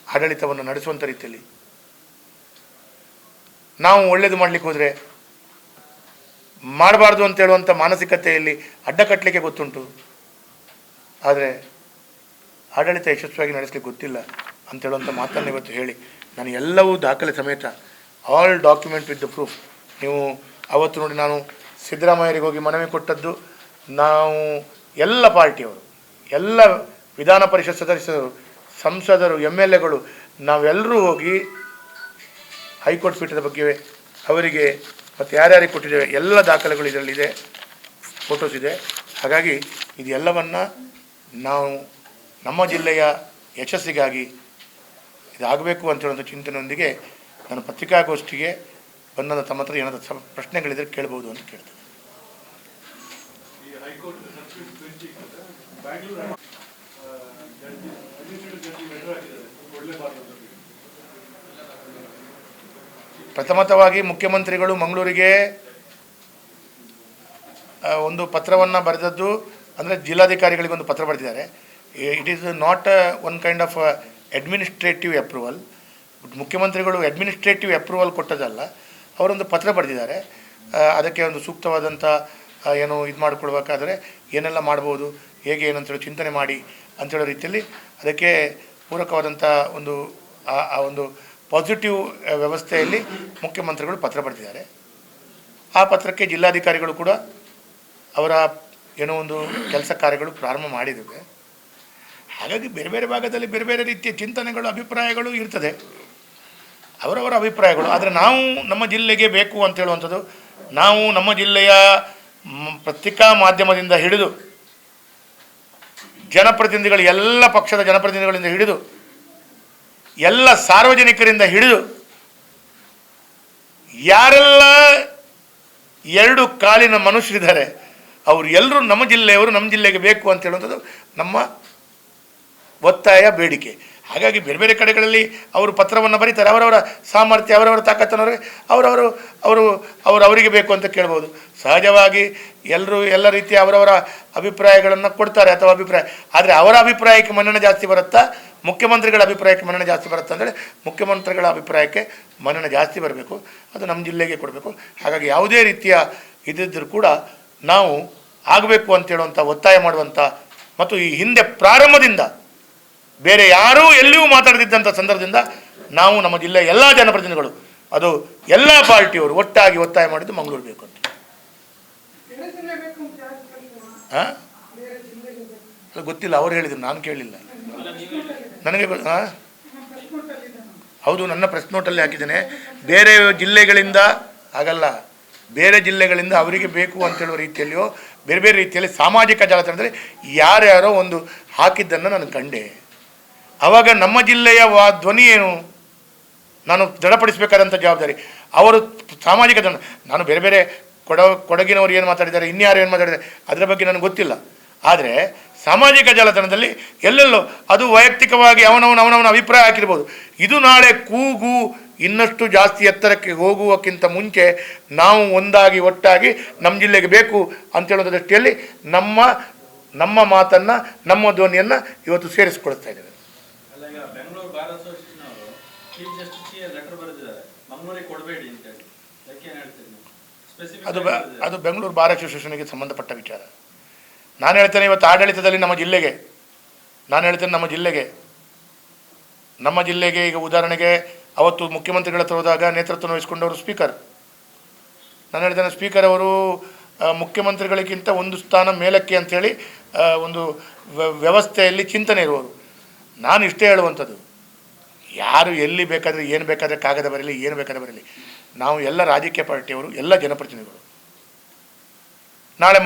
ಆಡಳಿತವನ್ನು ನಡೆಸುವಂಥ ರೀತಿಯಲ್ಲಿ ನಾವು ಒಳ್ಳೆಯದು ಮಾಡಲಿಕ್ಕೆ ಹೋದರೆ ಮಾಡಬಾರ್ದು ಅಂತ ಹೇಳುವಂಥ ಮಾನಸಿಕತೆಯಲ್ಲಿ ಅಡ್ಡ ಕಟ್ಟಲಿಕ್ಕೆ ಗೊತ್ತುಂಟು, ಆದರೆ ಆಡಳಿತ ಯಶಸ್ವಿಯಾಗಿ ನಡೆಸಲಿಕ್ಕೆ ಗೊತ್ತಿಲ್ಲ ಅಂತ ಹೇಳುವಂಥ ಮಾತನ್ನು ಇವತ್ತು ಹೇಳಿ ನಾನು ಎಲ್ಲವೂ ದಾಖಲೆ ಸಮೇತ all document with the proof. ನೀವು ಅವತ್ತು ನೋಡಿ, ನಾನು ಸಿದ್ದರಾಮಯ್ಯರಿಗೆ ಹೋಗಿ ಮನವಿ ಕೊಟ್ಟದ್ದು, ನಾವು ಎಲ್ಲ ಪಾರ್ಟಿಯವರು, ಎಲ್ಲ ವಿಧಾನ ಪರಿಷತ್ ಸದಸ್ಯರು, ಸಂಸದರು, MLAಗಳು ನಾವೆಲ್ಲರೂ ಹೋಗಿ ಹೈಕೋರ್ಟ್ ಪೀಠದ ಬಗ್ಗೆ ಅವರಿಗೆ ಮತ್ತು ಯಾರ್ಯಾರಿಗೆ ಕೊಟ್ಟಿದ್ದೇವೆ ಎಲ್ಲ ದಾಖಲೆಗಳು ಇದರಲ್ಲಿದೆ, ಫೋಟೋಸ್ ಇದೆ. ಹಾಗಾಗಿ ಇದೆಲ್ಲವನ್ನು ನಾವು ನಮ್ಮ ಜಿಲ್ಲೆಯ ಯಶಸ್ಸಿಗಾಗಿ ಇದಾಗಬೇಕು ಅಂತ ಹೇಳುವಂಥ ಚಿಂತನೆಯೊಂದಿಗೆ ನಾನು ಪತ್ರಿಕಾಗೋಷ್ಠಿಗೆ ಬಂದ ತಮ್ಮ ಹತ್ರ ಏನಾದರೂ ಪ್ರಶ್ನೆಗಳಿದ್ರೆ ಕೇಳ್ಬೋದು ಅಂತ ಕೇಳ್ತೇನೆ. ಪ್ರಥಮತವಾಗಿ ಮುಖ್ಯಮಂತ್ರಿಗಳು ಮಂಗಳೂರಿಗೆ ಒಂದು ಪತ್ರವನ್ನು ಬರೆದದ್ದು, ಅಂದರೆ ಜಿಲ್ಲಾಧಿಕಾರಿಗಳಿಗೆ ಒಂದು ಪತ್ರ ಬರೆದಿದ್ದಾರೆ. It is not one kind of administrative approval. ಮುಖ್ಯಮಂತ್ರಿಗಳು ಅಡ್ಮಿನಿಸ್ಟ್ರೇಟಿವ್ ಅಪ್ರೂವಲ್ ಕೊಟ್ಟದಲ್ಲ, ಅವರೊಂದು ಪತ್ರ ಬರೆದಿದ್ದಾರೆ. ಅದಕ್ಕೆ ಒಂದು ಸೂಕ್ತವಾದಂಥ ಏನು ಇದು ಮಾಡಿಕೊಳ್ಬೇಕಾದ್ರೆ ಏನೆಲ್ಲ ಮಾಡ್ಬೋದು, ಹೇಗೆ ಏನಂತೇಳಿ ಚಿಂತನೆ ಮಾಡಿ ಅಂಥೇಳೋ ರೀತಿಯಲ್ಲಿ ಅದಕ್ಕೆ ಪೂರಕವಾದಂಥ ಒಂದು ಪಾಸಿಟಿವ್ ವ್ಯವಸ್ಥೆಯಲ್ಲಿ ಮುಖ್ಯಮಂತ್ರಿಗಳು ಪತ್ರ ಬರೆದಿದ್ದಾರೆ. ಆ ಪತ್ರಕ್ಕೆ ಜಿಲ್ಲಾಧಿಕಾರಿಗಳು ಕೂಡ ಅವರ ಏನೋ ಒಂದು ಕೆಲಸ ಕಾರ್ಯಗಳು ಪ್ರಾರಂಭ ಮಾಡಿದ್ದೇವೆ. ಹಾಗಾಗಿ ಬೇರೆ ಬೇರೆ ಭಾಗದಲ್ಲಿ ಬೇರೆ ಬೇರೆ ರೀತಿಯ ಚಿಂತನೆಗಳು, ಅಭಿಪ್ರಾಯಗಳು ಇರ್ತದೆ, ಅವರವರ ಅಭಿಪ್ರಾಯಗಳು. ಆದರೆ ನಾವು ನಮ್ಮ ಜಿಲ್ಲೆಗೆ ಬೇಕು ಅಂತ ಹೇಳುವಂಥದ್ದು, ನಾವು ನಮ್ಮ ಜಿಲ್ಲೆಯ ಪತ್ರಿಕಾ ಮಾಧ್ಯಮದಿಂದ ಹಿಡಿದು ಜನಪ್ರತಿನಿಧಿಗಳು, ಎಲ್ಲ ಪಕ್ಷದ ಜನಪ್ರತಿನಿಧಿಗಳಿಂದ ಹಿಡಿದು ಎಲ್ಲ ಸಾರ್ವಜನಿಕರಿಂದ ಹಿಡಿದು ಯಾರೆಲ್ಲ ಎರಡು ಕಾಲಿನ ಮನುಷ್ಯರಿದ್ದಾರೆ ಅವರು ಎಲ್ಲರೂ ನಮ್ಮ ಜಿಲ್ಲೆಯವರು, ನಮ್ಮ ಜಿಲ್ಲೆಗೆ ಬೇಕು ಅಂತ ಹೇಳುವಂಥದ್ದು ನಮ್ಮ ಒತ್ತಾಯ, ಬೇಡಿಕೆ. ಹಾಗಾಗಿ ಬೇರೆ ಬೇರೆ ಕಡೆಗಳಲ್ಲಿ ಅವರು ಪತ್ರವನ್ನು ಬರೀತಾರೆ, ಅವರವರ ಸಾಮರ್ಥ್ಯ, ಅವರವರ ತಾಕತ್ತನವರಿಗೆ ಅವರಿಗೆ ಬೇಕು ಅಂತ ಕೇಳ್ಬೋದು. ಸಹಜವಾಗಿ ಎಲ್ಲರೂ ಎಲ್ಲ ರೀತಿಯ ಅವರವರ ಅಭಿಪ್ರಾಯಗಳನ್ನು ಕೊಡ್ತಾರೆ ಅಥವಾ ಅಭಿಪ್ರಾಯ. ಆದರೆ ಅವರ ಅಭಿಪ್ರಾಯಕ್ಕೆ ಮನ್ನಣೆ ಜಾಸ್ತಿ ಬರುತ್ತಾ, ಮುಖ್ಯಮಂತ್ರಿಗಳ ಅಭಿಪ್ರಾಯಕ್ಕೆ ಮನ್ನಣೆ ಜಾಸ್ತಿ ಬರುತ್ತೆ ಅಂದರೆ ಮುಖ್ಯಮಂತ್ರಿಗಳ ಅಭಿಪ್ರಾಯಕ್ಕೆ ಮನ್ನಣೆ ಜಾಸ್ತಿ ಬರಬೇಕು, ಅದು ನಮ್ಮ ಜಿಲ್ಲೆಗೆ ಕೊಡಬೇಕು. ಹಾಗಾಗಿ ಯಾವುದೇ ರೀತಿಯ ಇದ್ದಿದ್ದರೂ ಕೂಡ ನಾವು ಆಗಬೇಕು ಅಂತೇಳುವಂಥ ಒತ್ತಾಯ ಮಾಡುವಂಥ, ಮತ್ತು ಈ ಹಿಂದೆ ಪ್ರಾರಂಭದಿಂದ ಬೇರೆ ಯಾರೂ ಎಲ್ಲಿಯೂ ಮಾತಾಡದಿದ್ದಂಥ ಸಂದರ್ಭದಿಂದ ನಾವು ನಮ್ಮ ಜಿಲ್ಲೆಯ ಎಲ್ಲ ಜನಪ್ರತಿನಿಧಿಗಳು, ಅದು ಎಲ್ಲ ಪಾರ್ಟಿಯವರು ಒಟ್ಟಾಗಿ ಒತ್ತಾಯ ಮಾಡಿದ್ದು ಮಂಗಳೂರು ಬೇಕು ಅಂತ. ಹಾಂ, ಅದು ಗೊತ್ತಿಲ್ಲ, ಅವ್ರು ಹೇಳಿದ್ರು, ನಾನು ಕೇಳಲಿಲ್ಲ. ನನಗೆ ಹೌದು, ನನ್ನ ಪ್ರೆಸ್ ನೋಟಲ್ಲಿ ಹಾಕಿದ್ದೇನೆ. ಬೇರೆ ಜಿಲ್ಲೆಗಳಿಂದ ಆಗಲ್ಲ, ಬೇರೆ ಜಿಲ್ಲೆಗಳಿಂದ ಅವರಿಗೆ ಬೇಕು ಅಂತೇಳುವ ರೀತಿಯಲ್ಲಿಯೋ ಬೇರೆ ಬೇರೆ ರೀತಿಯಲ್ಲಿ ಸಾಮಾಜಿಕ ಜಾಲತಾಣದಲ್ಲಿ ಯಾರ್ಯಾರೋ ಒಂದು ಹಾಕಿದ್ದನ್ನು ನಾನು ಕಂಡೆ. ಆವಾಗ ನಮ್ಮ ಜಿಲ್ಲೆಯ ಧ್ವನಿ ಏನು, ನಾನು ದೃಢಪಡಿಸಬೇಕಾದಂಥ ಜವಾಬ್ದಾರಿ ಅವರು. ಸಾಮಾಜಿಕ ನಾನು ಬೇರೆ ಬೇರೆ ಕೊಡಗಿನವರು ಏನು ಮಾತಾಡಿದ್ದಾರೆ, ಇನ್ಯಾರು ಏನು ಮಾತಾಡಿದ್ದಾರೆ ಅದರ ಬಗ್ಗೆ ನನಗೆ ಗೊತ್ತಿಲ್ಲ. ಆದರೆ ಸಾಮಾಜಿಕ ಜಾಲತಾಣದಲ್ಲಿ ಎಲ್ಲೆಲ್ಲೋ ಅದು ವೈಯಕ್ತಿಕವಾಗಿ ಅವನವನ ಅಭಿಪ್ರಾಯ ಹಾಕಿರ್ಬೋದು. ಇದು ನಾಳೆ ಕೂಗು ಇನ್ನಷ್ಟು ಜಾಸ್ತಿ ಎತ್ತರಕ್ಕೆ ಹೋಗುವಕ್ಕಿಂತ ಮುಂಚೆ ನಾವು ಒಂದಾಗಿ ಒಟ್ಟಾಗಿ ನಮ್ಮ ಜಿಲ್ಲೆಗೆ ಬೇಕು ಅಂತೇಳೋದ ದೃಷ್ಟಿಯಲ್ಲಿ ನಮ್ಮ ಮಾತನ್ನು ನಮ್ಮ ಧ್ವನಿಯನ್ನು ಇವತ್ತು ಸೇರಿಸ್ಕೊಳ್ತಾ ಇದ್ದೇವೆ. ಅದು ಬೆಂಗಳೂರು ಬಾರ್ ಅಸೋಸಿಯೇಷನ್ಗೆ ಸಂಬಂಧಪಟ್ಟ ವಿಚಾರ. ನಾನು ಹೇಳ್ತೇನೆ ಇವತ್ತು ಆಡಳಿತದಲ್ಲಿ ನಮ್ಮ ಜಿಲ್ಲೆಗೆ ಈಗ ಉದಾಹರಣೆಗೆ ಅವತ್ತು ಮುಖ್ಯಮಂತ್ರಿಗಳ ಹತ್ರ ಹೋದಾಗ ನೇತೃತ್ವ ವಹಿಸಿಕೊಂಡವರು ಸ್ಪೀಕರ್. ನಾನು ಹೇಳ್ತೇನೆ ಸ್ಪೀಕರ್ ಅವರು ಮುಖ್ಯಮಂತ್ರಿಗಳಿಗಿಂತ ಒಂದು ಸ್ಥಾನ ಮೇಲಕ್ಕೆ ಅಂಥೇಳಿ ಒಂದು ವ್ಯವಸ್ಥೆಯಲ್ಲಿ ಚಿಂತನೆ ಇರುವರು. ನಾನು ಇಷ್ಟೇ ಹೇಳುವಂಥದ್ದು, ಯಾರು ಎಲ್ಲಿ ಬೇಕಾದರೆ ಏನು ಬೇಕಾದರೆ ಕಾಗದ ಬರಲಿ, ಏನು ಬೇಕಾದರೆ ಬರಲಿ, ನಾವು ಎಲ್ಲ ರಾಜಕೀಯ ಪಾರ್ಟಿಯವರು, ಎಲ್ಲ ಜನಪ್ರತಿನಿಧಿಗಳು ನಾಳೆ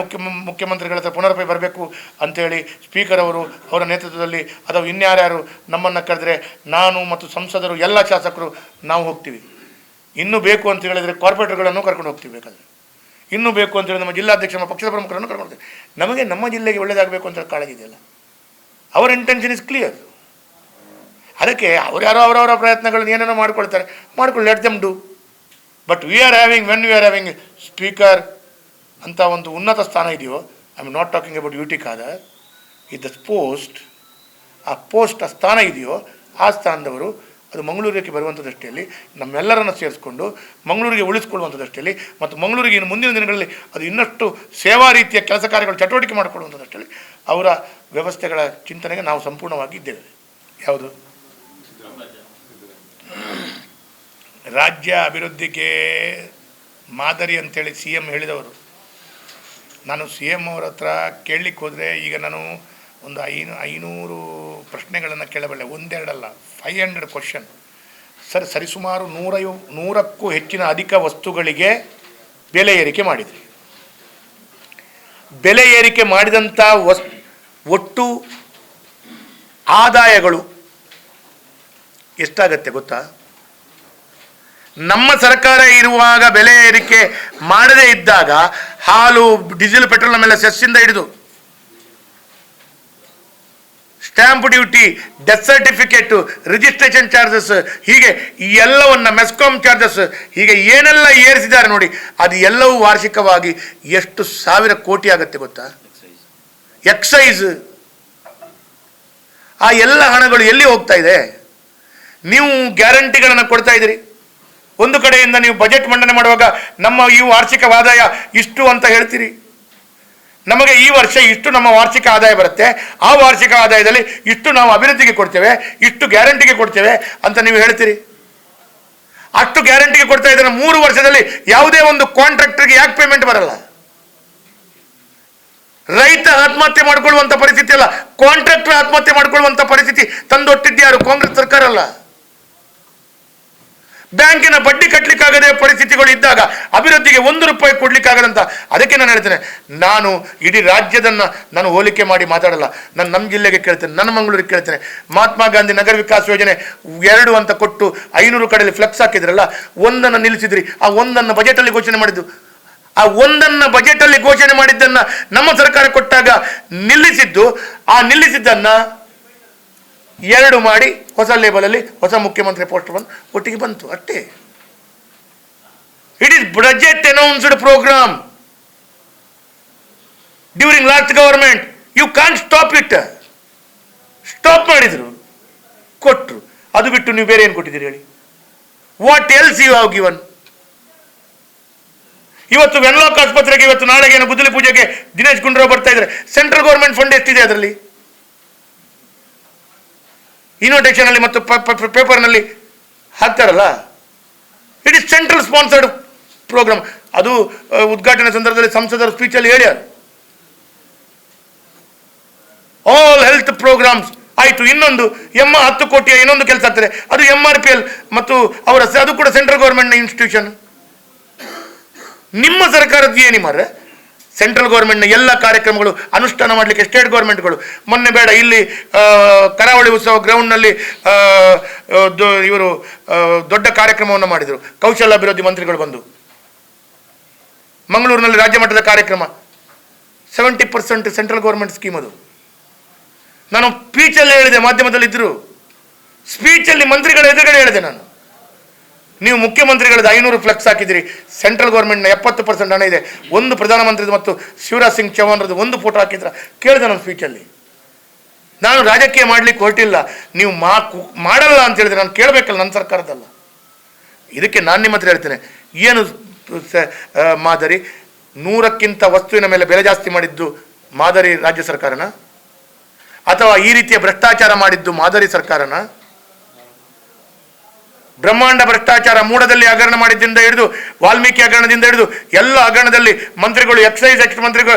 ಮುಖ್ಯಮಂತ್ರಿಗಳ ಹತ್ರ ಪುನರ್ಪೈ ಬರಬೇಕು ಅಂಥೇಳಿ ಸ್ಪೀಕರ್ ಅವರು ಅವರ ನೇತೃತ್ವದಲ್ಲಿ ಅಥವಾ ಇನ್ಯಾರ್ಯಾರು ನಮ್ಮನ್ನು ಕರೆದರೆ ನಾನು ಮತ್ತು ಸಂಸದರು ಎಲ್ಲ ಶಾಸಕರು ನಾವು ಹೋಗ್ತೀವಿ. ಇನ್ನೂ ಬೇಕು ಅಂತ ಹೇಳಿದರೆ ಕಾರ್ಪೊರೇಟರ್ಗಳನ್ನು ಕರ್ಕೊಂಡು ಹೋಗ್ತೀವಿ. ಬೇಕಾದರೆ ಇನ್ನೂ ಬೇಕು ಅಂತೇಳಿ ನಮ್ಮ ಜಿಲ್ಲಾಧ್ಯಕ್ಷ, ನಮ್ಮ ಪಕ್ಷದ ಪ್ರಮುಖರನ್ನು ಕರ್ಕೊಂಡು ಹೋಗ್ತೀವಿ. ನಮಗೆ ನಮ್ಮ ಜಿಲ್ಲೆಗೆ ಒಳ್ಳೆಯದಾಗಬೇಕು ಅಂತ ಕಾಳಜಿ ಇದೆಯಲ್ಲ, ಅವರ ಇಂಟೆನ್ಷನ್ ಇಸ್ ಕ್ಲಿಯರ್. ಅದಕ್ಕೆ ಅವರ್ಯಾರೋ ಅವರವರ ಪ್ರಯತ್ನಗಳನ್ನು ಏನೇನೋ ಮಾಡ್ಕೊಳ್ತಾರೆ, let them do. But we are having speaker ಅಂತ ಒಂದು ಉನ್ನತ ಸ್ಥಾನ ಇದೆಯೋ, I am not talking about UT Khader, ಇದು ಪೋಸ್ಟ್, ಆ ಸ್ಥಾನ ಇದೆಯೋ ಆ ಸ್ಥಾನದವರು ಅದು ಮಂಗಳೂರಿಗೆ ಬರುವಂಥ ದೃಷ್ಟಿಯಲ್ಲಿ ನಮ್ಮೆಲ್ಲರನ್ನು ಸೇರಿಸ್ಕೊಂಡು ಮಂಗಳೂರಿಗೆ ಉಳಿಸ್ಕೊಳ್ಳುವಂಥ ದೃಷ್ಟಿಯಲ್ಲಿ ಮತ್ತು ಮಂಗಳೂರಿಗೆ ಇನ್ನು ಮುಂದಿನ ದಿನಗಳಲ್ಲಿ ಅದು ಇನ್ನಷ್ಟು ಸೇವಾ ರೀತಿಯ ಕೆಲಸ ಕಾರ್ಯಗಳು ಚಟುವಟಿಕೆ ಮಾಡಿಕೊಳ್ಳುವಂಥ ದೃಷ್ಟಿಯಲ್ಲಿ ಅವರ ವ್ಯವಸ್ಥೆಗಳ ಚಿಂತನೆಗೆ ನಾವು ಸಂಪೂರ್ಣವಾಗಿ ಇದ್ದೇವೆ. ಯಾವುದು ರಾಜ್ಯ ಅಭಿವೃದ್ಧಿಗೆ ಮಾದರಿ ಅಂತೇಳಿ CM ಹೇಳಿದವರು. ನಾನು CM ಅವರ ಹತ್ರ ಕೇಳಲಿಕ್ಕೆ ಹೋದರೆ ಈಗ ನಾನು ಒಂದು 500 ಪ್ರಶ್ನೆಗಳನ್ನು ಕೇಳಬಲ್ಲೆ, ಒಂದೆರಡಲ್ಲ, 500 ಕ್ವಶನ್. ಸರಿಸುಮಾರು 100ಕ್ಕೂ ಹೆಚ್ಚಿನ ಅಧಿಕ ವಸ್ತುಗಳಿಗೆ ಬೆಲೆ ಏರಿಕೆ ಮಾಡಿದ್ರಿ. ಬೆಲೆ ಏರಿಕೆ ಮಾಡಿದಂಥ ಒಟ್ಟು ಆದಾಯಗಳು ಎಷ್ಟಾಗತ್ತೆ ಗೊತ್ತಾ? ನಮ್ಮ ಸರ್ಕಾರ ಇರುವಾಗ ಬೆಲೆ ಏರಿಕೆ ಮಾಡದೇ ಇದ್ದಾಗ ಹಾಲು, ಡೀಸೆಲ್, ಪೆಟ್ರೋಲ್ನ ಮೇಲೆ ಸೆಸ್ಸಿಂದ ಹಿಡಿದು stamp duty, death certificate, registration charges, ಹೀಗೆ ಎಲ್ಲವನ್ನ, ಮೆಸ್ಕಾಮ್ ಚಾರ್ಜಸ್, ಹೀಗೆ ಏನೆಲ್ಲ ಏರಿಸಿದ್ದಾರೆ ನೋಡಿ, ಅದು ಎಲ್ಲವೂ ವಾರ್ಷಿಕವಾಗಿ ಎಷ್ಟು ಸಾವಿರ ಕೋಟಿ ಆಗುತ್ತೆ ಗೊತ್ತಾ? ಎಕ್ಸೈಸ್, ಆ ಎಲ್ಲ ಹಣಗಳು ಎಲ್ಲಿ ಹೋಗ್ತಾ ಇದೆ? ನೀವು ಗ್ಯಾರಂಟಿಗಳನ್ನು ಕೊಡ್ತಾ ಇದ್ದೀರಿ. ಒಂದು ಕಡೆಯಿಂದ ನೀವು ಬಜೆಟ್ ಮಂಡನೆ ಮಾಡುವಾಗ ನಮ್ಮ ಈ ವಾರ್ಷಿಕ ಆದಾಯ ಇಷ್ಟು ಅಂತ ಹೇಳ್ತೀರಿ. ನಮಗೆ ಈ ವರ್ಷ ಇಷ್ಟು ನಮ್ಮ ವಾರ್ಷಿಕ ಆದಾಯ ಬರುತ್ತೆ, ಆ ವಾರ್ಷಿಕ ಆದಾಯದಲ್ಲಿ ಇಷ್ಟು ನಾವು ಅಭಿವೃದ್ಧಿಗೆ ಕೊಡ್ತೇವೆ, ಇಷ್ಟು ಗ್ಯಾರಂಟಿಗೆ ಕೊಡ್ತೇವೆ ಅಂತ ನೀವು ಹೇಳ್ತೀರಿ. ಅಷ್ಟು ಗ್ಯಾರಂಟಿಗೆ ಕೊಡ್ತಾ ಇದ್ದಾರೆ. 3 ವರ್ಷದಲ್ಲಿ ಯಾವುದೇ ಒಂದು ಕಾಂಟ್ರಾಕ್ಟರ್ಗೆ ಯಾಕೆ ಪೇಮೆಂಟ್ ಬರಲ್ಲ? ರೈತ ಆತ್ಮಹತ್ಯೆ ಮಾಡಿಕೊಳ್ಳುವಂಥ ಪರಿಸ್ಥಿತಿ ಅಲ್ಲ, ಕಾಂಟ್ರಾಕ್ಟರ್ ಆತ್ಮಹತ್ಯೆ ಮಾಡಿಕೊಳ್ಳುವಂಥ ಪರಿಸ್ಥಿತಿ ತಂದೊಟ್ಟಿದ್ಯಾರು? ಕಾಂಗ್ರೆಸ್ ಸರ್ಕಾರ ಅಲ್ಲ. ಬ್ಯಾಂಕಿನ ಬಡ್ಡಿ ಕಟ್ಟಲಿಕ್ಕಾಗದೆ ಪರಿಸ್ಥಿತಿಗಳು ಇದ್ದಾಗ ಅಭಿವೃದ್ಧಿಗೆ 1 ರೂಪಾಯಿ ಕೊಡ್ಲಿಕ್ಕಾಗದಂತ. ಅದಕ್ಕೆ ನಾನು ಹೇಳ್ತೇನೆ, ನಾನು ಇಡೀ ರಾಜ್ಯದನ್ನು ನಾನು ಹೋಲಿಕೆ ಮಾಡಿ ಮಾತಾಡಲ್ಲ. ನಾನು ನಮ್ಮ ಜಿಲ್ಲೆಗೆ ಕೇಳ್ತೇನೆ, ನನ್ನ ಮಂಗಳೂರಿಗೆ ಕೇಳ್ತೇನೆ. ಮಹಾತ್ಮ ಗಾಂಧಿ ನಗರ ವಿಕಾಸ ಯೋಜನೆ 2 ಅಂತ ಕೊಟ್ಟು 500 ಕಡೆಯಲ್ಲಿ ಫ್ಲೆಕ್ಸ್ ಹಾಕಿದ್ರಲ್ಲ, 1 ನಿಲ್ಲಿಸಿದ್ರಿ. ಆ 1 ಬಜೆಟಲ್ಲಿ ಘೋಷಣೆ ಮಾಡಿದ್ದು, ಆ 1 ಬಜೆಟಲ್ಲಿ ಘೋಷಣೆ ಮಾಡಿದ್ದನ್ನು ನಮ್ಮ ಸರ್ಕಾರ ಕೊಟ್ಟಾಗ ನಿಲ್ಲಿಸಿದ್ದು, ಆ ನಿಲ್ಲಿಸಿದ್ದನ್ನು 2 ಮಾಡಿ ಹೊಸ ಲೇಬಲಲ್ಲಿ ಹೊಸ ಮುಖ್ಯಮಂತ್ರಿ ಪೋಸ್ಟ್ ಒಟ್ಟಿಗೆ ಬಂತು, ಅಷ್ಟೇ. It is budget announced programme during last government. You can't stop it. Stop ಮಾಡಿದ್ರು, ಕೊಟ್ಟರು. ಅದು ಬಿಟ್ಟು ನೀವು ಬೇರೆ ಏನು ಕೊಟ್ಟಿದ್ದೀರಿ ಹೇಳಿ? What else you have given? ಇವತ್ತು ವೆನ್ಲಾಕ್ ಆಸ್ಪತ್ರೆಗೆ ಇವತ್ತು ನಾಳೆಗೆ ಏನೋ ಗುದ್ದಲಿ ಪೂಜೆಗೆ ದಿನೇಶ್ ಗುಂಡೂರಾವ್ ಬರ್ತಾ ಇದ್ದಾರೆ. ಸೆಂಟ್ರಲ್ ಗೌರ್ಮೆಂಟ್ ಫಂಡ್ ಎಷ್ಟಿದೆ ಅದರಲ್ಲಿ? ಇನ್ವಿಟೇಷನ್ ಅಲ್ಲಿ ಮತ್ತು ಪೇಪರ್ನಲ್ಲಿ ಹಾಕ್ತಾರಲ್ಲ, it is central sponsored programme. ಅದು ಉದ್ಘಾಟನೆ ಸಂದರ್ಭದಲ್ಲಿ ಸಂಸದರ ಸ್ಪೀಚಲ್ಲಿ ಹೇಳ್ಯಾರ, ಆಲ್ ಹೆಲ್ತ್ ಪ್ರೋಗ್ರಾಮ್ಸ್ ಆಯಿತು. ಇನ್ನೊಂದು 10 ಕೋಟಿಯ ಇನ್ನೊಂದು ಕೆಲಸ ಆಗ್ತದೆ, ಅದು MRPL ಮತ್ತು ಅವರ, ಅದು ಕೂಡ ಸೆಂಟ್ರಲ್ ಗೌರ್ಮೆಂಟ್ನ ಇನ್ಸ್ಟಿಟ್ಯೂಷನ್. ನಿಮ್ಮ ಸರ್ಕಾರದ್ದು ಏನಿ ಮಾರ್ರೆ? ಸೆಂಟ್ರಲ್ ಗೌರ್ಮೆಂಟ್ನ ಎಲ್ಲ ಕಾರ್ಯಕ್ರಮಗಳು ಅನುಷ್ಠಾನ ಮಾಡಲಿಕ್ಕೆ ಸ್ಟೇಟ್ ಗೌರ್ಮೆಂಟ್ಗಳು ಮೊನ್ನೆ ಬೇಡ, ಇಲ್ಲಿ ಕರಾವಳಿ ಉತ್ಸವ ಗ್ರೌಂಡ್ನಲ್ಲಿ ಇವರು ದೊಡ್ಡ ಕಾರ್ಯಕ್ರಮವನ್ನು ಮಾಡಿದರು. ಕೌಶಲ್ಯಾಭಿವೃದ್ಧಿ ಮಂತ್ರಿಗಳು ಬಂದು ಮಂಗಳೂರಿನಲ್ಲಿ ರಾಜ್ಯ ಮಟ್ಟದ ಕಾರ್ಯಕ್ರಮ. 70% ಸೆಂಟ್ರಲ್ ಗೌರ್ಮೆಂಟ್ ಸ್ಕೀಮ್ ಅದು. ನಾನು ಸ್ಪೀಚಲ್ಲಿ ಹೇಳಿದೆ, ಮಾಧ್ಯಮದಲ್ಲಿ ಇದ್ದರು, ಸ್ಪೀಚಲ್ಲಿ ಮಂತ್ರಿಗಳ ಎದುರುಗಡೆ ಹೇಳಿದೆ ನಾನು. ನೀವು ಮುಖ್ಯಮಂತ್ರಿಗಳದ್ದು 500 ಫ್ಲೆಕ್ಸ್ ಹಾಕಿದಿರಿ, ಸೆಂಟ್ರಲ್ ಗೌರ್ಮೆಂಟ್ನ 70% ಹಣ ಇದೆ, ಒಂದು ಪ್ರಧಾನಮಂತ್ರಿದು ಮತ್ತು ಶಿವರಾಜ್ ಸಿಂಗ್ ಚೌಹಾಣ್ರದ್ದು ಒಂದು ಫೋಟೋ ಹಾಕಿದ್ರ ಕೇಳಿದೆ ನಾನು ಸ್ಪೀಚಲ್ಲಿ. ನಾನು ರಾಜಕೀಯ ಮಾಡಲಿಕ್ಕೆ ಹೊರಟಿಲ್ಲ, ನೀವು ಮಾಡಲ್ಲ ಅಂತ ಹೇಳಿದ್ರೆ ನಾನು ಕೇಳಬೇಕಲ್ಲ, ನನ್ನ ಸರ್ಕಾರದಲ್ಲ. ಇದಕ್ಕೆ ನಾನು ನಿಮ್ಮ ಹತ್ರ ಹೇಳ್ತೇನೆ, ಏನು ಮಾದರಿ 100ಕ್ಕಿಂತ ವಸ್ತುವಿನ ಮೇಲೆ ಬೆಲೆ ಜಾಸ್ತಿ ಮಾಡಿದ್ದು ಮಾದರಿ ರಾಜ್ಯ ಸರ್ಕಾರನ, ಅಥವಾ ಈ ರೀತಿಯ ಭ್ರಷ್ಟಾಚಾರ ಮಾಡಿದ್ದು ಮಾದರಿ ಸರ್ಕಾರನ? ಬ್ರಹ್ಮಾಂಡ ಭ್ರಷ್ಟಾಚಾರ, ಮೂಡದಲ್ಲಿ ಹಗರಣ ಮಾಡಿದ್ದರಿಂದ ಹಿಡಿದು ವಾಲ್ಮೀಕಿ ಹಗರಣದಿಂದ ಹಿಡಿದು ಎಲ್ಲ ಹಗರಣದಲ್ಲಿ ಮಂತ್ರಿಗಳು, ಎಕ್ಸೈಸ್ ಎಕ್ಸ್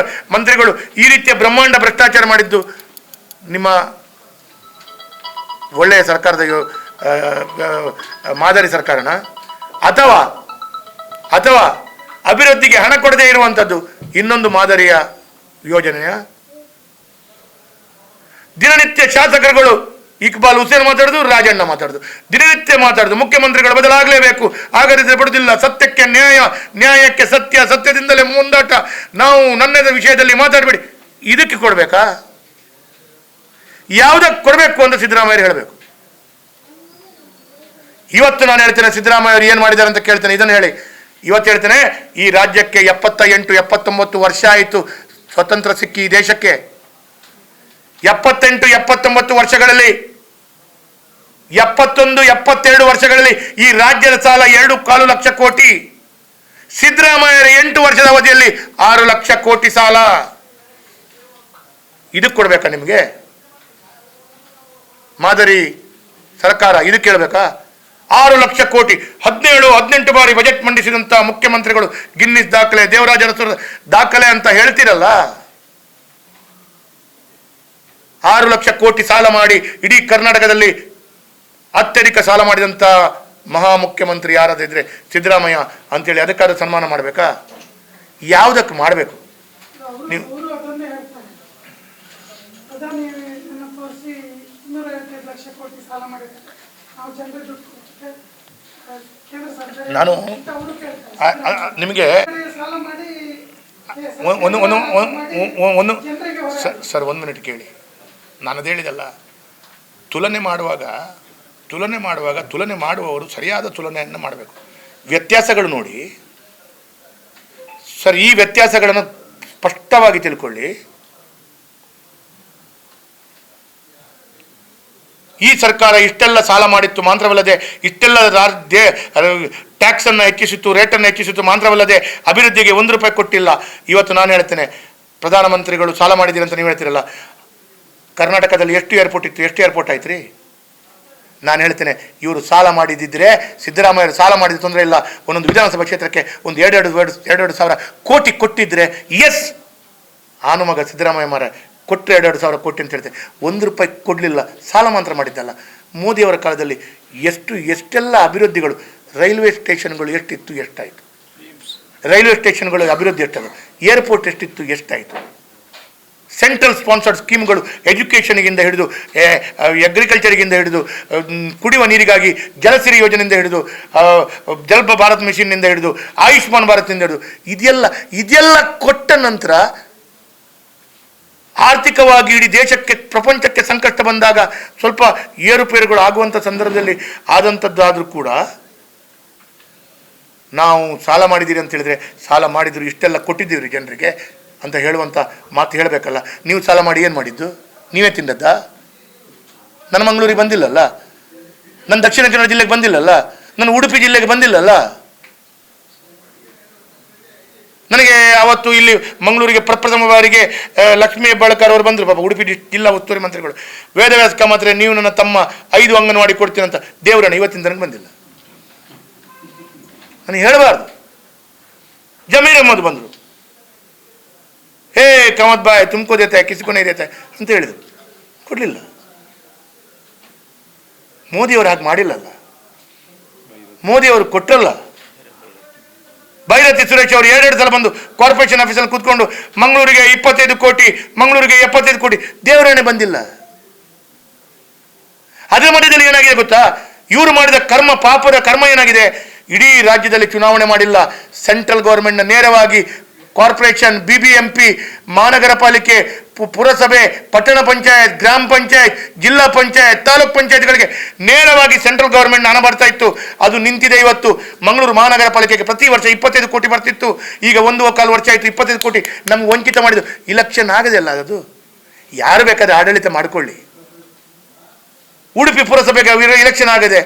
ಮಂತ್ರಿಗಳು ಈ ರೀತಿಯ ಬ್ರಹ್ಮಾಂಡ ಭ್ರಷ್ಟಾಚಾರ ಮಾಡಿದ್ದು ನಿಮ್ಮ ಒಳ್ಳೆಯ ಸರ್ಕಾರದ ಮಾದರಿ ಸರ್ಕಾರನ, ಅಥವಾ ಅಭಿವೃದ್ಧಿಗೆ ಹಣ ಕೊಡದೇ ಇರುವಂಥದ್ದು ಇನ್ನೊಂದು ಮಾದರಿಯ ಯೋಜನೆಯ? ದಿನನಿತ್ಯ ಶಾಸಕರುಗಳು ಇಕ್ಬಾಲ್ ಹುಸೇನ್ ಮಾತಾಡೋದು, ರಾಜಣ್ಣ ಮಾತಾಡೋದು, ದಿನನಿತ್ಯ ಮಾತಾಡೋದು ಮುಖ್ಯಮಂತ್ರಿಗಳು ಬದಲಾಗಲೇಬೇಕು, ಆಗದಿದ್ರೆ ಬಿಡುವುದಿಲ್ಲ, ಸತ್ಯಕ್ಕೆ ನ್ಯಾಯ, ನ್ಯಾಯಕ್ಕೆ ಸತ್ಯ, ಸತ್ಯದಿಂದಲೇ ಮುಂದಾಟ, ನಾವು ನನ್ನದ ವಿಷಯದಲ್ಲಿ ಮಾತಾಡಬೇಡಿ. ಇದಕ್ಕೆ ಕೊಡಬೇಕಾ? ಯಾವುದಕ್ಕೆ ಕೊಡಬೇಕು ಅಂತ ಸಿದ್ದರಾಮಯ್ಯ ಹೇಳಬೇಕು. ಇವತ್ತು ನಾನು ಹೇಳ್ತೇನೆ, ಸಿದ್ದರಾಮಯ್ಯ ಅವರು ಏನು ಮಾಡಿದ್ದಾರೆ ಅಂತ ಕೇಳ್ತೇನೆ, ಇದನ್ನು ಹೇಳಿ. ಇವತ್ತು ಹೇಳ್ತೇನೆ, ಈ ರಾಜ್ಯಕ್ಕೆ 78-79 ವರ್ಷ ಆಯಿತು ಸ್ವತಂತ್ರ ಸಿಕ್ಕಿ ಈ ದೇಶಕ್ಕೆ. 78-79 ವರ್ಷಗಳಲ್ಲಿ, 71-72 ವರ್ಷಗಳಲ್ಲಿ ಈ ರಾಜ್ಯದ ಸಾಲ 2.25 ಲಕ್ಷ ಕೋಟಿ. ಸಿದ್ದರಾಮಯ್ಯರ 8 ವರ್ಷದ ಅವಧಿಯಲ್ಲಿ 6 ಲಕ್ಷ ಕೋಟಿ ಸಾಲ. ಇದಕ್ಕೆ ಕೊಡ್ಬೇಕಾ ನಿಮಗೆ ಮಾದರಿ ಸರ್ಕಾರ? ಇದಕ್ಕೆ ಕೇಳಬೇಕಾ? 6 ಲಕ್ಷ ಕೋಟಿ, 17-18 ಬಾರಿ ಬಜೆಟ್ ಮಂಡಿಸಿದಂಥ ಮುಖ್ಯಮಂತ್ರಿಗಳು, ಗಿನ್ನಿಸ್ ದಾಖಲೆ, ದೇವರಾಜ ಅರಸು ದಾಖಲೆ ಅಂತ ಹೇಳ್ತಿರಲ್ಲ. 6 ಲಕ್ಷ ಕೋಟಿ ಸಾಲ ಮಾಡಿ ಇಡೀ ಕರ್ನಾಟಕದಲ್ಲಿ ಅತ್ಯಧಿಕ ಸಾಲ ಮಾಡಿದಂಥ ಮಹಾಮುಖ್ಯಮಂತ್ರಿ ಯಾರಾದಿದ್ರೆ ಸಿದ್ದರಾಮಯ್ಯ ಅಂತೇಳಿ ಅದಕ್ಕಾದ್ರೂ ಸನ್ಮಾನ ಮಾಡಬೇಕಾ? ಯಾವುದಕ್ಕೆ ಮಾಡಬೇಕು ನೀವು? ನಾನು ನಿಮಗೆ ಒಂದು ಸರ್ 1 ಮಿನಿಟ್ ಕೇಳಿ. ನಾನು ಅದು ಹೇಳಿದಲ್ಲ, ತುಲನೆ ಮಾಡುವಾಗ ತುಲನೆ ಮಾಡುವವರು ಸರಿಯಾದ ತುಲನೆಯನ್ನು ಮಾಡಬೇಕು. ವ್ಯತ್ಯಾಸಗಳು ನೋಡಿ ಸರ್, ಈ ವ್ಯತ್ಯಾಸಗಳನ್ನು ಸ್ಪಷ್ಟವಾಗಿ ತಿಳ್ಕೊಳ್ಳಿ. ಈ ಸರ್ಕಾರ ಇಷ್ಟೆಲ್ಲ ಸಾಲ ಮಾಡಿತ್ತು ಮಾತ್ರವಲ್ಲದೆ, ಇಷ್ಟೆಲ್ಲ ಟ್ಯಾಕ್ಸನ್ನು ಹೆಚ್ಚಿಸಿತ್ತು, ರೇಟನ್ನು ಹೆಚ್ಚಿಸಿತ್ತು ಮಾತ್ರವಲ್ಲದೆ ಅಭಿವೃದ್ಧಿಗೆ 1 ರೂಪಾಯಿ ಕೊಟ್ಟಿಲ್ಲ. ಇವತ್ತು ನಾನು ಹೇಳ್ತೇನೆ, ಪ್ರಧಾನಮಂತ್ರಿಗಳು ಸಾಲ ಮಾಡಿದ್ದೀರಿ ಅಂತ ನೀವು ಹೇಳ್ತೀರಲ್ಲ, ಕರ್ನಾಟಕದಲ್ಲಿ ಎಷ್ಟು ಏರ್ಪೋರ್ಟ್ ಇತ್ತು, ಎಷ್ಟು ಏರ್ಪೋರ್ಟ್ ಆಯ್ತು ರೀ? ನಾನು ಹೇಳ್ತೇನೆ, ಇವರು ಸಾಲ ಮಾಡಿದ್ದಿದ್ರೆ, ಸಿದ್ದರಾಮಯ್ಯರು ಸಾಲ ಮಾಡಿದ ತೊಂದರೆ ಇಲ್ಲ, ಒಂದೊಂದು ವಿಧಾನಸಭಾ ಕ್ಷೇತ್ರಕ್ಕೆ ಒಂದು 2 ಸಾವಿರ ಕೋಟಿ ಕೊಟ್ಟಿದ್ರೆ, ಎಸ್ ಆನು ಮಗ ಸಿದ್ದರಾಮಯ್ಯ ಮಾರ ಕೊಟ್ಟರೆ 2 ಸಾವಿರ ಕೋಟಿ ಅಂತ ಹೇಳ್ತೇನೆ. 1 ರೂಪಾಯಿ ಕೊಡಲಿಲ್ಲ, ಸಾಲ ಮಾತ್ರ ಮಾಡಿದ್ದಲ್ಲ. ಮೋದಿಯವರ ಕಾಲದಲ್ಲಿ ಎಷ್ಟೆಲ್ಲ ಅಭಿವೃದ್ಧಿಗಳು, ರೈಲ್ವೆ ಸ್ಟೇಷನ್ಗಳು ಎಷ್ಟಿತ್ತು, ಎಷ್ಟಾಯಿತು? ರೈಲ್ವೆ ಸ್ಟೇಷನ್ಗಳು ಅಭಿವೃದ್ಧಿ ಎಷ್ಟಾಗ, ಏರ್ಪೋರ್ಟ್ ಎಷ್ಟಿತ್ತು, ಎಷ್ಟಾಯಿತು? ಸೆಂಟ್ರಲ್ ಸ್ಪಾನ್ಸರ್ಡ್ ಸ್ಕೀಮ್ಗಳು, ಎಜುಕೇಷನ್ಗಿಂದ ಹಿಡಿದು, ಅಗ್ರಿಕಲ್ಚರ್ಗಿಂದ ಹಿಡಿದು, ಕುಡಿಯುವ ನೀರಿಗಾಗಿ ಜಲಸಿರಿ ಯೋಜನೆಯಿಂದ ಹಿಡಿದು, ಜಲ್ ಭಾರತ್ ಮಿಷನ್ನಿಂದ ಹಿಡಿದು, ಆಯುಷ್ಮಾನ್ ಭಾರತ್ನಿಂದ ಹಿಡಿದು, ಇದೆಲ್ಲ ಕೊಟ್ಟ ನಂತರ ಆರ್ಥಿಕವಾಗಿ ಇಡೀ ದೇಶಕ್ಕೆ, ಪ್ರಪಂಚಕ್ಕೆ ಸಂಕಷ್ಟ ಬಂದಾಗ ಸ್ವಲ್ಪ ಏರುಪೇರುಗಳು ಆಗುವಂಥ ಸಂದರ್ಭದಲ್ಲಿ ಆದಂಥದ್ದಾದರೂ ಕೂಡ ನಾವು ಸಾಲ ಮಾಡಿದ್ದೀರಿ ಅಂತ ಹೇಳಿದರೆ, ಸಾಲ ಮಾಡಿದ್ರು ಇಷ್ಟೆಲ್ಲ ಕೊಟ್ಟಿದ್ದೀವಿ ಜನರಿಗೆ ಅಂತ ಹೇಳುವಂಥ ಮಾತು ಹೇಳಬೇಕಲ್ಲ. ನೀವು ಸಾಲ ಮಾಡಿ ಏನು ಮಾಡಿದ್ದು? ನೀವೇ ತಿಂದದ್ದ? ನನ್ನ ಮಂಗಳೂರಿಗೆ ಬಂದಿಲ್ಲಲ್ಲ, ನನ್ನ ದಕ್ಷಿಣ ಕನ್ನಡ ಜಿಲ್ಲೆಗೆ ಬಂದಿಲ್ಲಲ್ಲ, ನನ್ನ ಉಡುಪಿ ಜಿಲ್ಲೆಗೆ ಬಂದಿಲ್ಲಲ್ಲ. ನನಗೆ ಅವತ್ತು ಇಲ್ಲಿ ಮಂಗಳೂರಿಗೆ ಪ್ರಪ್ರಥಮ ಬಾರಿಗೆ ಲಕ್ಷ್ಮೀ ಹೆಬ್ಬಾಳ್ಕರ್ ಅವರು ಬಂದರು, ಪಾಪ ಉಡುಪಿ ಜಿಲ್ಲಾ ಉಸ್ತುವಾರಿ ಮಂತ್ರಿಗಳು. ವೇದವ್ಯಾಸ ಕಾಮತ್ರೆ, ನೀವು ನನ್ನ ತಮ್ಮ 5 ಅಂಗನವಾಡಿ ಕೊಡ್ತೀನಿ ಅಂತ ದೇವರನ್ನ ಇವತ್ತಿನ ತನಕ ಬಂದಿಲ್ಲ. ನನಗೆ ಹೇಳಬಾರ್ದು. ಜಮೀರ್ ಅಹಮದ್ ಬಂದರು, ಹೇ ಕಮತ್ ಬಾಯ್ ತುಮಕೋ ದೇತೆ ಕಿಸಿಕೋ ನೈ ದೇತೆ ಅಂತ ಹೇಳಿದರು, ಕೊಡಲಿಲ್ಲ. ಮೋದಿಯವರು ಹಾಗೆ ಮಾಡಿಲ್ಲಲ್ಲ, ಮೋದಿಯವರು ಕೊಟ್ಟರಲ್ಲ. ಭೈರತಿ ಸುರೇಶ್ ಅವರು 2 ಸಲ ಬಂದು ಕಾರ್ಪೊರೇಷನ್ ಆಫೀಸಲ್ಲಿ ಕೂತ್ಕೊಂಡು ಮಂಗಳೂರಿಗೆ 25 ಕೋಟಿ, ಮಂಗಳೂರಿಗೆ 75 ಕೋಟಿ, ದೇವರಾಣೆ ಬಂದಿಲ್ಲ. ಅದರ ಮಧ್ಯದಲ್ಲಿ ಏನಾಗಿದೆ ಗೊತ್ತಾ? ಇವರು ಮಾಡಿದ ಪಾಪದ ಕರ್ಮ ಏನಾಗಿದೆ? ಇಡೀ ರಾಜ್ಯದಲ್ಲಿ ಚುನಾವಣೆ ಮಾಡಿಲ್ಲ, ಸೆಂಟ್ರಲ್ ಗೌರ್ಮೆಂಟ್ನ ನೇರವಾಗಿ ಕಾರ್ಪೊರೇಷನ್, BBMP, ಮಹಾನಗರ ಪಾಲಿಕೆ, ಪುರಸಭೆ, ಪಟ್ಟಣ ಪಂಚಾಯತ್, ಗ್ರಾಮ ಪಂಚಾಯತ್, ಜಿಲ್ಲಾ ಪಂಚಾಯತ್, ತಾಲೂಕ್ ಪಂಚಾಯತ್ಗಳಿಗೆ ನೇರವಾಗಿ ಸೆಂಟ್ರಲ್ ಗೌರ್ಮೆಂಟ್ ಹಣ ಬರ್ತಾ ಇತ್ತು. ಅದು ನಿಂತಿದೆ. ಇವತ್ತು ಮಂಗಳೂರು ಮಹಾನಗರ ಪಾಲಿಕೆಗೆ ಪ್ರತಿ ವರ್ಷ 25 ಕೋಟಿ ಬರ್ತಿತ್ತು. ಈಗ 1.25 ವರ್ಷ ಆಯಿತು 25 ಕೋಟಿ ನಮ್ಗೆ ವಂಚಿತ ಮಾಡಿದ್ದು. ಇಲೆಕ್ಷನ್ ಆಗದೆ ಅಲ್ಲ, ಅದು ಯಾರು ಬೇಕಾದ್ರೆ ಆಡಳಿತ ಮಾಡಿಕೊಳ್ಳಿ. ಉಡುಪಿ ಪುರಸಭೆಗೆ ಇಲೆಕ್ಷನ್ ಆಗದೆ,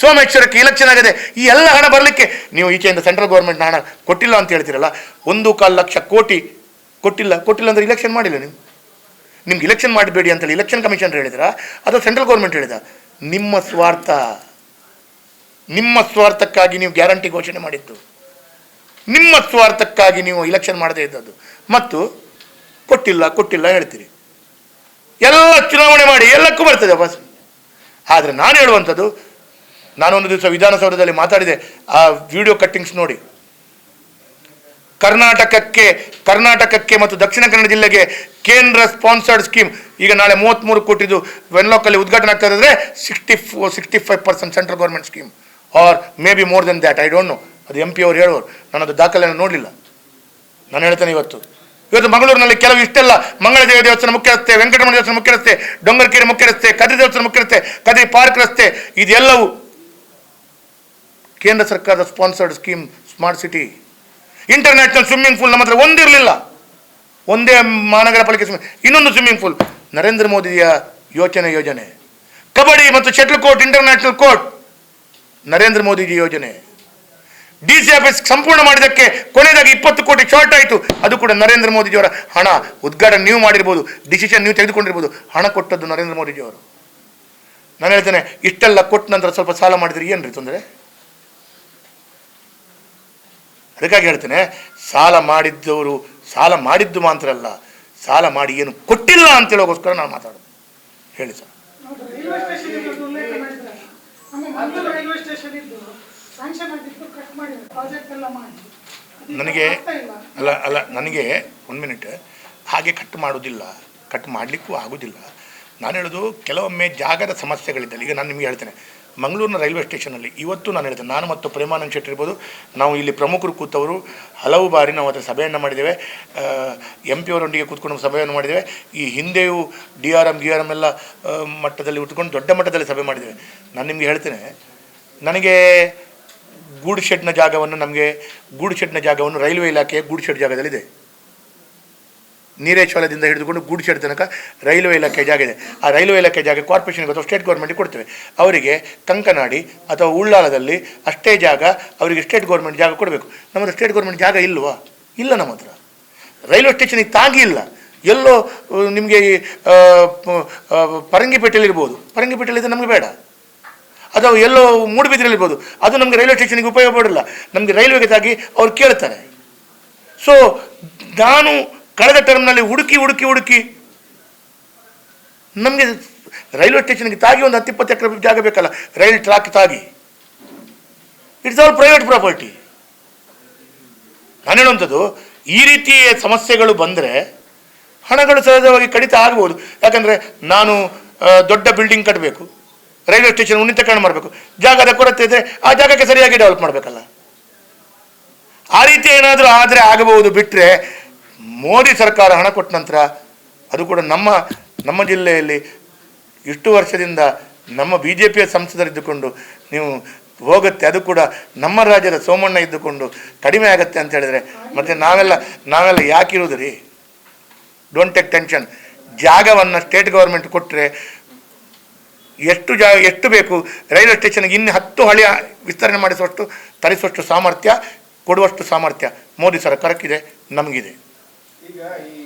ಸೋಮೇಶ್ವರಕ್ಕೆ ಇಲೆಕ್ಷನ್ ಆಗದೆ, ಈ ಎಲ್ಲ ಹಣ ಬರಲಿಕ್ಕೆ ನೀವು ಈಚೆಯಿಂದ ಸೆಂಟ್ರಲ್ ಗೌರ್ಮೆಂಟ್ ಹಣ ಕೊಟ್ಟಿಲ್ಲ ಅಂತ ಹೇಳ್ತೀರಲ್ಲ. 1.25 ಲಕ್ಷ ಕೋಟಿ ಕೊಟ್ಟಿಲ್ಲ ಅಂದರೆ ಇಲೆಕ್ಷನ್ ಮಾಡಿಲ್ಲ ನೀವು. ನಿಮ್ಗೆ ಇಲೆಕ್ಷನ್ ಮಾಡಬೇಡಿ ಅಂತೇಳಿ ಇಲೆಕ್ಷನ್ ಕಮಿಷನ್ ಹೇಳಿದ್ರಾ ಅಥವಾ ಸೆಂಟ್ರಲ್ ಗೌರ್ಮೆಂಟ್ ಹೇಳಿದ? ನಿಮ್ಮ ಸ್ವಾರ್ಥಕ್ಕಾಗಿ ನೀವು ಗ್ಯಾರಂಟಿ ಘೋಷಣೆ ಮಾಡಿದ್ದು, ನಿಮ್ಮ ಸ್ವಾರ್ಥಕ್ಕಾಗಿ ನೀವು ಇಲೆಕ್ಷನ್ ಮಾಡದೇ ಇದ್ದದ್ದು, ಮತ್ತು ಕೊಟ್ಟಿಲ್ಲ ಹೇಳ್ತೀರಿ. ಎಲ್ಲ ಚುನಾವಣೆ ಮಾಡಿ ಎಲ್ಲಕ್ಕೂ ಬರ್ತದೆ ಬಸ್. ಆದರೆ ನಾನು ಹೇಳುವಂಥದ್ದು, ನಾನೊಂದು ದಿವಸ ವಿಧಾನಸೌಧದಲ್ಲಿ ಮಾತಾಡಿದೆ, ಆ ವಿಡಿಯೋ ಕಟ್ಟಿಂಗ್ಸ್ ನೋಡಿ. ಕರ್ನಾಟಕಕ್ಕೆ ಮತ್ತು ದಕ್ಷಿಣ ಕನ್ನಡ ಜಿಲ್ಲೆಗೆ ಕೇಂದ್ರ ಸ್ಪಾನ್ಸರ್ಡ್ ಸ್ಕೀಮ್. ಈಗ ನಾಳೆ 33 ಕೋಟಿದು ವೆನ್ಲಾಕಲ್ಲಿ ಉದ್ಘಾಟನೆ ಆಗ್ತಾ ಇದ್ರೆ 65% central government scheme, or may be more than that, I don't know. ಅದು MP ಅವರು ಹೇಳುವರು, ನಾನು ಅದು ದಾಖಲೆಯನ್ನು ನೋಡಲಿಲ್ಲ. ನಾನು ಹೇಳ್ತೇನೆ, ಇವತ್ತು ಮಂಗಳೂರಿನಲ್ಲಿ ಕೆಲವು ಇಷ್ಟೆಲ್ಲ ಮಂಗಳದೇವ ದೇವಸ್ಥಾನ ಮುಖ್ಯ ರಸ್ತೆ, ವೆಂಕಟರಮಣ ದೇವಸ್ಥಾನ ಮುಖ್ಯ ರಸ್ತೆ, ಡೊಂಗರಕೆರೆ ಮುಖ್ಯ ರಸ್ತೆ, ಕದ್ರಿ ದೇವಸ್ಥಾನ ಮುಖ್ಯ ರಸ್ತೆ, ಕದ್ರಿ ಪಾರ್ಕ್ ರಸ್ತೆ, ಇದೆಲ್ಲವೂ ಕೇಂದ್ರ ಸರ್ಕಾರದ sponsored scheme. Smart city, international swimming pool ನಮ್ಮ ಹತ್ರ ಒಂದಿರಲಿಲ್ಲ. ಒಂದೇ ಮಹಾನಗರ ಪಾಲಿಕೆ ಇನ್ನೊಂದು ಸ್ವಿಮ್ಮಿಂಗ್ ಪೂಲ್ ನರೇಂದ್ರ ಮೋದಿಯ ಯೋಜನೆ. ಕಬಡ್ಡಿ ಮತ್ತು shuttle court, international court Narendra Modiji ಯೋಜನೆ. DC ಆಫೀಸ್ ಸಂಪೂರ್ಣ ಮಾಡಿದ್ದಕ್ಕೆ ಕೊನೆಯದಾಗಿ 20 ಕೋಟಿ ಶಾರ್ಟ್ ಆಯಿತು, ಅದು ಕೂಡ ನರೇಂದ್ರ ಮೋದಿಜಿಯವರ ಹಣ. ಉದ್ಘಾಟನೆ ನೀವು ಮಾಡಿರ್ಬೋದು, ಡಿಸಿಷನ್ ನೀವು ತೆಗೆದುಕೊಂಡಿರ್ಬೋದು, ಹಣ ಕೊಟ್ಟದ್ದು ನರೇಂದ್ರ ಮೋದಿಜಿಯವರು. ನಾನು ಹೇಳ್ತೇನೆ, ಇಷ್ಟೆಲ್ಲ ಕೊಟ್ಟ ನಂತರ ಸ್ವಲ್ಪ ಸಾಲ ಮಾಡಿದ್ರೆ ಏನ್ರಿ ತೊಂದರೆ? ಅದಕ್ಕಾಗಿ ಹೇಳ್ತೇನೆ, ಸಾಲ ಮಾಡಿದ್ದು ಮಾತ್ರ ಅಲ್ಲ, ಸಾಲ ಮಾಡಿ ಏನು ಕೊಟ್ಟಿಲ್ಲ ಅಂತೇಳೋಗೋಸ್ಕರ ನಾನು ಮಾತಾಡೋದು. ಹೇಳಿ ಸರ್. ನನಗೆ ನನಗೆ 1 ಮಿನಿಟ್, ಹಾಗೆ ಕಟ್ ಮಾಡೋದಿಲ್ಲ, ಕಟ್ ಮಾಡಲಿಕ್ಕೂ ಆಗೋದಿಲ್ಲ. ನಾನು ಹೇಳೋದು, ಕೆಲವೊಮ್ಮೆ ಜಾಗದ ಸಮಸ್ಯೆಗಳಿದ್ದಲ್ಲಿ, ಈಗ ನಾನು ನಿಮಗೆ ಹೇಳ್ತೇನೆ, ಮಂಗಳೂರಿನ ರೈಲ್ವೆ ಸ್ಟೇಷನಲ್ಲಿ ಇವತ್ತು ನಾನು ಹೇಳ್ತೇನೆ, ನಾನು ಮತ್ತು ಪ್ರೇಮಾನಂದ್ ಶೆಟ್ಟಿ ಇರ್ಬೋದು, ನಾವು ಇಲ್ಲಿ ಪ್ರಮುಖರು ಕೂತವರು ಹಲವು ಬಾರಿ ನಾವು ಅದರ ಸಭೆಯನ್ನು ಮಾಡಿದ್ದೇವೆ. MP ಅವರೊಂದಿಗೆ ಕೂತ್ಕೊಂಡು ಸಭೆಯನ್ನು ಮಾಡಿದ್ದೇವೆ. ಈ ಹಿಂದೆಯೂ DRM ಎಲ್ಲ ಮಟ್ಟದಲ್ಲಿ ಉಟ್ಕೊಂಡು ದೊಡ್ಡ ಮಟ್ಟದಲ್ಲಿ ಸಭೆ ಮಾಡಿದ್ದೇವೆ. ನಾನು ನಿಮಗೆ ಹೇಳ್ತೇನೆ, ನನಗೆ ಗೂಡು ಶೆಡ್ನ ಜಾಗವನ್ನು ರೈಲ್ವೆ ಇಲಾಖೆಯ ಗೂಡು ಶೆಡ್ ಜಾಗದಲ್ಲಿದೆ. ನೀರೇಶ್ವರದಿಂದ ಹಿಡಿದುಕೊಂಡು ಗೂಡು ಶೆಡ್ ತನಕ ರೈಲ್ವೆ ಇಲಾಖೆ ಜಾಗ ಇದೆ. ಆ ರೈಲ್ವೆ ಇಲಾಖೆ ಜಾಗ ಕಾರ್ಪೊರೇಷನ್ಗೆ ಅಥವಾ ಸ್ಟೇಟ್ ಗೌರ್ಮೆಂಟ್ಗೆ ಕೊಡ್ತೇವೆ. ಅವರಿಗೆ ಕಂಕನಾಡಿ ಅಥವಾ ಉಳ್ಳಾಲದಲ್ಲಿ ಅಷ್ಟೇ ಜಾಗ, ಅವರಿಗೆ ಸ್ಟೇಟ್ ಗೌರ್ಮೆಂಟ್ ಜಾಗ ಕೊಡಬೇಕು. ನಮ್ಮ ಹತ್ರ ಸ್ಟೇಟ್ ಗೌರ್ಮೆಂಟ್ ಜಾಗ ಇಲ್ವಾ? ಇಲ್ಲ, ನಮ್ಮ ಹತ್ರ ರೈಲ್ವೆ ಸ್ಟೇಷನಿಗೆ ತಾಗಿ ಇಲ್ಲ. ಎಲ್ಲೋ ನಿಮಗೆ ಪರಂಗಿಪೇಟೆಯಲ್ಲಿರ್ಬೋದು, ಪರಂಗಿಪೇಟೆಯಲ್ಲಿದ್ದರೆ ನಮಗೆ ಬೇಡ. ಅಥವಾ ಎಲ್ಲೋ ಮೂಡುಬಿದ್ರೆಯಲ್ಲಿರ್ಬೋದು, ಅದು ನಮಗೆ ರೈಲ್ವೆ ಸ್ಟೇಷನಿಗೆ ಉಪಯೋಗ ಪಡಲ್ಲ. ನಮಗೆ ರೈಲ್ವೆಗೆ ತಾಗಿ ಅವ್ರು ಕೇಳ್ತಾರೆ. ಸೊ ನಾನು ಕಳೆದ ಟರ್ಮ್ನಲ್ಲಿ ಹುಡುಕಿ ನಮಗೆ ರೈಲ್ವೆ ಸ್ಟೇಷನ್ಗೆ ತಾಗಿ ಒಂದು 10-20 ಎಕರೆ ಜಾಗ ಬೇಕಲ್ಲ, ರೈಲ್ ಟ್ರ್ಯಾಕ್ ತಾಗಿ. It's all private property. ನಾನು ಹೇಳುವಂಥದ್ದು, ಈ ರೀತಿ ಸಮಸ್ಯೆಗಳು ಬಂದರೆ ಹಣಗಳು ಸಹಜವಾಗಿ ಕಡಿತ ಆಗ್ಬೋದು. ಯಾಕಂದರೆ ನಾನು ದೊಡ್ಡ ಬಿಲ್ಡಿಂಗ್ ಕಟ್ಟಬೇಕು, ರೈಲ್ವೆ ಸ್ಟೇಷನ್ ಉನ್ನತೀಕರಣ ಮಾಡಬೇಕು, ಜಾಗದ ಕೊರತೆ ಇದ್ದರೆ ಆ ಜಾಗಕ್ಕೆ ಸರಿಯಾಗಿ ಡೆವಲಪ್ ಮಾಡಬೇಕಲ್ಲ. ಆ ರೀತಿ ಏನಾದರೂ ಆದರೆ ಆಗಬಹುದು. ಬಿಟ್ಟರೆ ಮೋದಿ ಸರ್ಕಾರ ಹಣ ಕೊಟ್ಟ ನಂತರ, ಅದು ಕೂಡ ನಮ್ಮ ಜಿಲ್ಲೆಯಲ್ಲಿ ಇಷ್ಟು ವರ್ಷದಿಂದ ನಮ್ಮ BJPಯ ಸಂಸದರಿದ್ದುಕೊಂಡು ನೀವು ಹೋಗುತ್ತೆ, ಅದು ಕೂಡ ನಮ್ಮ ರಾಜ್ಯದ ಸೋಮಣ್ಣ ಇದ್ದುಕೊಂಡು ಕಡಿಮೆ ಆಗುತ್ತೆ ಅಂತ ಹೇಳಿದರೆ ಮತ್ತೆ ನಾವೆಲ್ಲ ಯಾಕಿರುವುದು ರೀ? Don't take tension. ಜಾಗವನ್ನು ಸ್ಟೇಟ್ ಗೌರ್ಮೆಂಟ್ ಕೊಟ್ಟರೆ ಎಷ್ಟು ಬೇಕು, ರೈಲ್ವೆ ಸ್ಟೇಷನ್ಗೆ ಇನ್ನು 10 ಹಳಿ ವಿಸ್ತರಣೆ ತರಿಸುವಷ್ಟು ಸಾಮರ್ಥ್ಯ, ಕೊಡುವಷ್ಟು ಸಾಮರ್ಥ್ಯ ಮೋದಿ ಸರ್ಕಾರಕ್ಕಿದೆ, ನಮಗಿದೆ. ಈಗ ಈ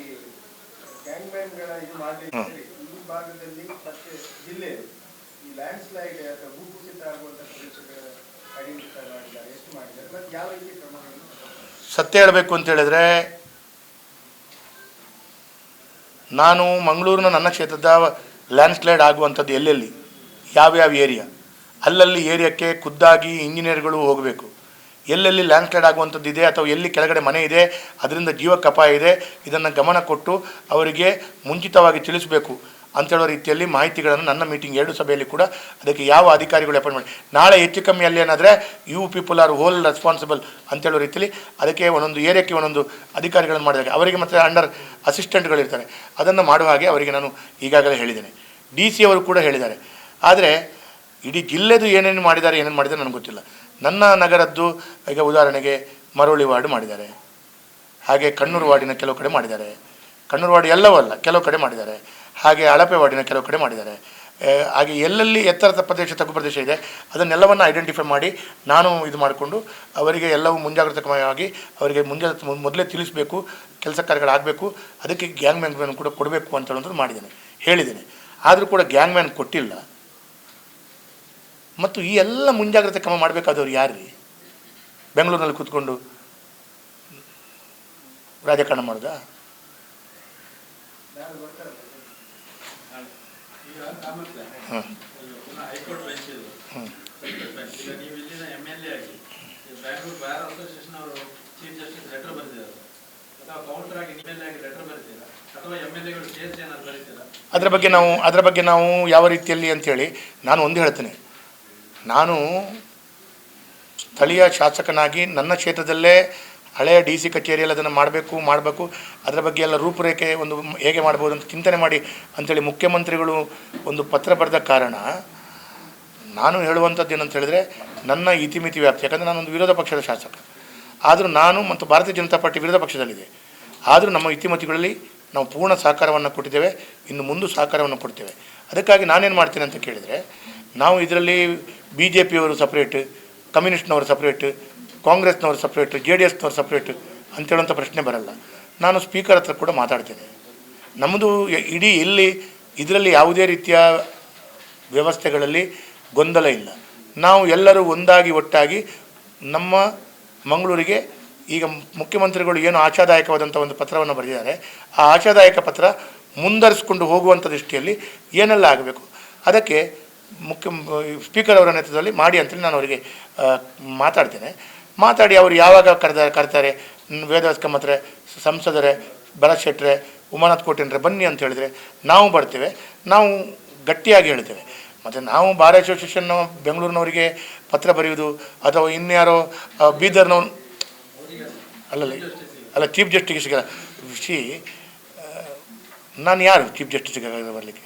ಗ್ಯಾಂಗ್ಮ್ಯಾನ್ಗಳ ಇದು ಮಾಡಲಿಕ್ಕೆ ಈ ಭಾಗದಲ್ಲಿ ಮತ್ತೆ ಜಿಲ್ಲೆ ಈ ಲ್ಯಾಂಡ್ ಸ್ಲೈಡ್ ಅಥವಾ ಭೂಕುಸಿತ ಆಗುವಂಥ ಪ್ರದೇಶಗಳ ಐಡೆಂಟಿಫೈ ಮಾಡಿದ್ದಾರೆ, ಎಷ್ಟು ಮಾಡಿದ್ದಾರೆ, ಮತ್ತು ಯಾವ ರೀತಿ ಕ್ರಮಗಳನ್ನು? ಸತ್ಯ ಹೇಳಬೇಕು ಅಂತ ಹೇಳಿದ್ರೆ, ನಾನು ಮಂಗಳೂರಿನ ನನ್ನ ಕ್ಷೇತ್ರದ ಲ್ಯಾಂಡ್ ಸ್ಲೈಡ್ ಆಗುವಂಥದ್ದು ಎಲ್ಲೆಲ್ಲಿ ಯಾವ್ಯಾವ ಏರಿಯಾ, ಅಲ್ಲಲ್ಲಿ ಏರಿಯಾಕ್ಕೆ ಖುದ್ದಾಗಿ ಇಂಜಿನಿಯರ್ಗಳು ಹೋಗಬೇಕು. ಎಲ್ಲೆಲ್ಲಿ ಲ್ಯಾಂಡ್ ಸ್ಲೈಡ್ ಆಗುವಂಥದ್ದು ಇದೆ ಅಥವಾ ಎಲ್ಲಿ ಕೆಳಗಡೆ ಮನೆ ಇದೆ, ಅದರಿಂದ ಜೀವಕ್ಕೆ ಅಪಾಯ ಇದೆ, ಇದನ್ನು ಗಮನ ಕೊಟ್ಟು ಅವರಿಗೆ ಮುಂಚಿತವಾಗಿ ತಿಳಿಸಬೇಕು. ಅಂತೇಳೋ ರೀತಿಯಲ್ಲಿ ಮಾಹಿತಿಗಳನ್ನು ನನ್ನ ಮೀಟಿಂಗ್ 2 ಸಭೆಯಲ್ಲಿ ಕೂಡ ಅದಕ್ಕೆ ಯಾವ ಅಧಿಕಾರಿಗಳು ಅಪಾಯಿಂಟ್ ಮಾಡಿ, ನಾಳೆ ಹೆಚ್ಚು ಕಮ್ಮಿ ಅಲ್ಲಿ ಏನಾದರೆ you people are whole responsible ಅಂತೇಳೋ ರೀತಿಯಲ್ಲಿ ಅದಕ್ಕೆ ಒಂದೊಂದು ಏರಿಯಾಕ್ಕೆ ಒಂದೊಂದು ಅಧಿಕಾರಿಗಳನ್ನು ಮಾಡಿದಾಗ ಅವರಿಗೆ ಮತ್ತು ಅಂಡರ್ ಅಸಿಸ್ಟೆಂಟ್ಗಳಿರ್ತಾರೆ, ಅದನ್ನು ಮಾಡುವ ಹಾಗೆ ಅವರಿಗೆ ನಾನು ಈಗಾಗಲೇ ಹೇಳಿದ್ದೇನೆ. DC ಅವರು ಕೂಡ ಹೇಳಿದ್ದಾರೆ. ಆದರೆ ಇಡೀ ಜಿಲ್ಲೆದು ಏನೇನು ಮಾಡಿದ್ದಾರೆ ನನಗೆ ಗೊತ್ತಿಲ್ಲ. ನನ್ನ ನಗರದ್ದು ಈಗ ಉದಾಹರಣೆಗೆ ಮರವಳ್ಳಿ ವಾರ್ಡ್ ಮಾಡಿದ್ದಾರೆ, ಹಾಗೆ ಕಣ್ಣೂರು ವಾರ್ಡಿನ ಕೆಲವು ಕಡೆ ಮಾಡಿದ್ದಾರೆ, ಕಣ್ಣೂರು ವಾರ್ಡ್ ಎಲ್ಲವೂ ಅಲ್ಲ ಕೆಲವು ಕಡೆ ಮಾಡಿದ್ದಾರೆ, ಹಾಗೆ ಅಳಪೆ ವಾರ್ಡಿನ ಕೆಲವು ಕಡೆ ಮಾಡಿದ್ದಾರೆ. ಹಾಗೆ ಎಲ್ಲೆಲ್ಲಿ ಎತ್ತರದ ಪ್ರದೇಶ ತಗ್ಗು ಪ್ರದೇಶ ಇದೆ ಅದನ್ನೆಲ್ಲವನ್ನು ಐಡೆಂಟಿಫೈ ಮಾಡಿ ನಾನು ಇದು ಮಾಡಿಕೊಂಡು ಅವರಿಗೆ ಎಲ್ಲವೂ ಮುಂಜಾಗ್ರತಾ ಕ್ರಮವಾಗಿ ಅವರಿಗೆ ಮೊದಲೇ ತಿಳಿಸಬೇಕು, ಕೆಲಸ ಕಾರ್ಯಗಳಾಗಬೇಕು, ಅದಕ್ಕೆ ಗ್ಯಾಂಗ್ ಮ್ಯಾನ್ ಕೂಡ ಕೊಡಬೇಕು ಅಂತ ಹೇಳೋದು ಮಾಡಿದ್ದೇನೆ, ಹೇಳಿದ್ದೇನೆ. ಆದರೂ ಕೂಡ ಗ್ಯಾಂಗ್ ಮ್ಯಾನ್ ಕೊಟ್ಟಿಲ್ಲ. ಮತ್ತು ಈ ಎಲ್ಲ ಮುಂಜಾಗ್ರತೆ ಕ್ರಮ ಮಾಡಬೇಕಾದವ್ರು ಯಾರು ರೀ? ಬೆಂಗಳೂರಿನಲ್ಲಿ ಕೂತ್ಕೊಂಡು ರಾಜಕಾರಣ ಮಾಡೋದಾ? ಅದರ ಬಗ್ಗೆ ನಾವು ಯಾವ ರೀತಿಯಲ್ಲಿ ಅಂಥೇಳಿ ನಾನು ಒಂದು ಹೇಳ್ತೇನೆ. ನಾನು ಸ್ಥಳೀಯ ಶಾಸಕನಾಗಿ ನನ್ನ ಕ್ಷೇತ್ರದಲ್ಲೇ ಹಳೆಯ DC ಕಚೇರಿಯಲ್ಲಿ ಅದನ್ನು ಮಾಡಬೇಕು, ಅದರ ಬಗ್ಗೆ ಎಲ್ಲ ರೂಪುರೇಖೆ ಒಂದು ಹೇಗೆ ಮಾಡ್ಬೋದು ಅಂತ ಚಿಂತನೆ ಮಾಡಿ ಅಂಥೇಳಿ ಮುಖ್ಯಮಂತ್ರಿಗಳು ಒಂದು ಪತ್ರ ಬರೆದ ಕಾರಣ ನಾನು ಹೇಳುವಂಥದ್ದು ಏನಂತ ಹೇಳಿದರೆ ನನ್ನ ಇತಿಮಿತಿ ವ್ಯಾಪ್ತಿ, ಯಾಕಂದರೆ ನಾನೊಂದು ವಿರೋಧ ಪಕ್ಷದ ಶಾಸಕ, ಆದರೂ ನಾನು ಮತ್ತು ಭಾರತೀಯ ಜನತಾ ಪಾರ್ಟಿ ವಿರೋಧ ಪಕ್ಷದಲ್ಲಿದೆ, ಆದರೂ ನಮ್ಮ ಇತಿಮಿತಿಗಳಲ್ಲಿ ನಾವು ಪೂರ್ಣ ಸಹಕಾರವನ್ನು ಕೊಟ್ಟಿದ್ದೇವೆ, ಇನ್ನು ಮುಂದೆ ಸಹಕಾರವನ್ನು ಕೊಡ್ತೇವೆ. ಅದಕ್ಕಾಗಿ ನಾನೇನು ಮಾಡ್ತೇನೆ ಅಂತ ಕೇಳಿದರೆ, ನಾವು ಇದರಲ್ಲಿ BJPಯವರು ಸಪ್ರೇಟ್, ಕಮ್ಯುನಿಸ್ಟ್ನವರು ಸಪ್ರೇಟ್, ಕಾಂಗ್ರೆಸ್ನವರು ಸಪ್ರೇಟ್, JDSನವರು ಸಪ್ರೇಟ್ ಅಂತೇಳುವಂಥ ಪ್ರಶ್ನೆ ಬರಲ್ಲ. ನಾನು ಸ್ಪೀಕರ್ ಹತ್ರ ಕೂಡ ಮಾತಾಡ್ತೇನೆ. ನಮ್ಮದು ಇಡೀ ಇಲ್ಲಿ ಇದರಲ್ಲಿ ಯಾವುದೇ ರೀತಿಯ ವ್ಯವಸ್ಥೆಗಳಲ್ಲಿ ಗೊಂದಲ ಇಲ್ಲ. ನಾವು ಎಲ್ಲರೂ ಒಂದಾಗಿ ಒಟ್ಟಾಗಿ ನಮ್ಮ ಮಂಗಳೂರಿಗೆ ಈಗ ಮುಖ್ಯಮಂತ್ರಿಗಳು ಏನು ಆಶಾದಾಯಕವಾದಂಥ ಒಂದು ಪತ್ರವನ್ನು ಬರೆದಿದ್ದಾರೆ, ಆ ಆಶಾದಾಯಕ ಪತ್ರ ಮುಂದರಿಸ್ಕೊಂಡು ಹೋಗುವಂಥ ದೃಷ್ಟಿಯಲ್ಲಿ ಏನೆಲ್ಲ ಆಗಬೇಕು ಅದಕ್ಕೆ ಸ್ಪೀಕರ್ ಅವರ ನೇತೃತ್ವದಲ್ಲಿ ಮಾಡಿ ಅಂತೇಳಿ ನಾನು ಅವರಿಗೆ ಮಾತಾಡಿ ಅವರು ಯಾವಾಗ ಕರ್ತಾರೆ, ವೇದವ್ಯಾಸ ಕಮ್ಮತ್ರೆ, ಸಂಸದರೇ, ಭರತ್ ಶೆಟ್ಟರೆ, ಉಮಾನಾಥ್ ಕೋಟೆನ್ರೆ ಬನ್ನಿ ಅಂತ ಹೇಳಿದರೆ ನಾವು ಬರ್ತೇವೆ, ನಾವು ಗಟ್ಟಿಯಾಗಿ ಹೇಳ್ತೇವೆ. ಮತ್ತು ನಾವು ಬಾರ್ ಅಸೋಸಿಯೇಷನ್ ಬೆಂಗಳೂರಿನವರಿಗೆ ಪತ್ರ ಬರೆಯುವುದು ಅಥವಾ ಇನ್ಯಾರೋ ಬೀದರ್ನವ್ರು ಅಲ್ಲ ಚೀಫ್ ಜಸ್ಟಿಸ್ಗೆ ನಾನು ಯಾರು ಚೀಫ್ ಜಸ್ಟಿಸ್ಗೆ ಬರಲಿಕ್ಕೆ?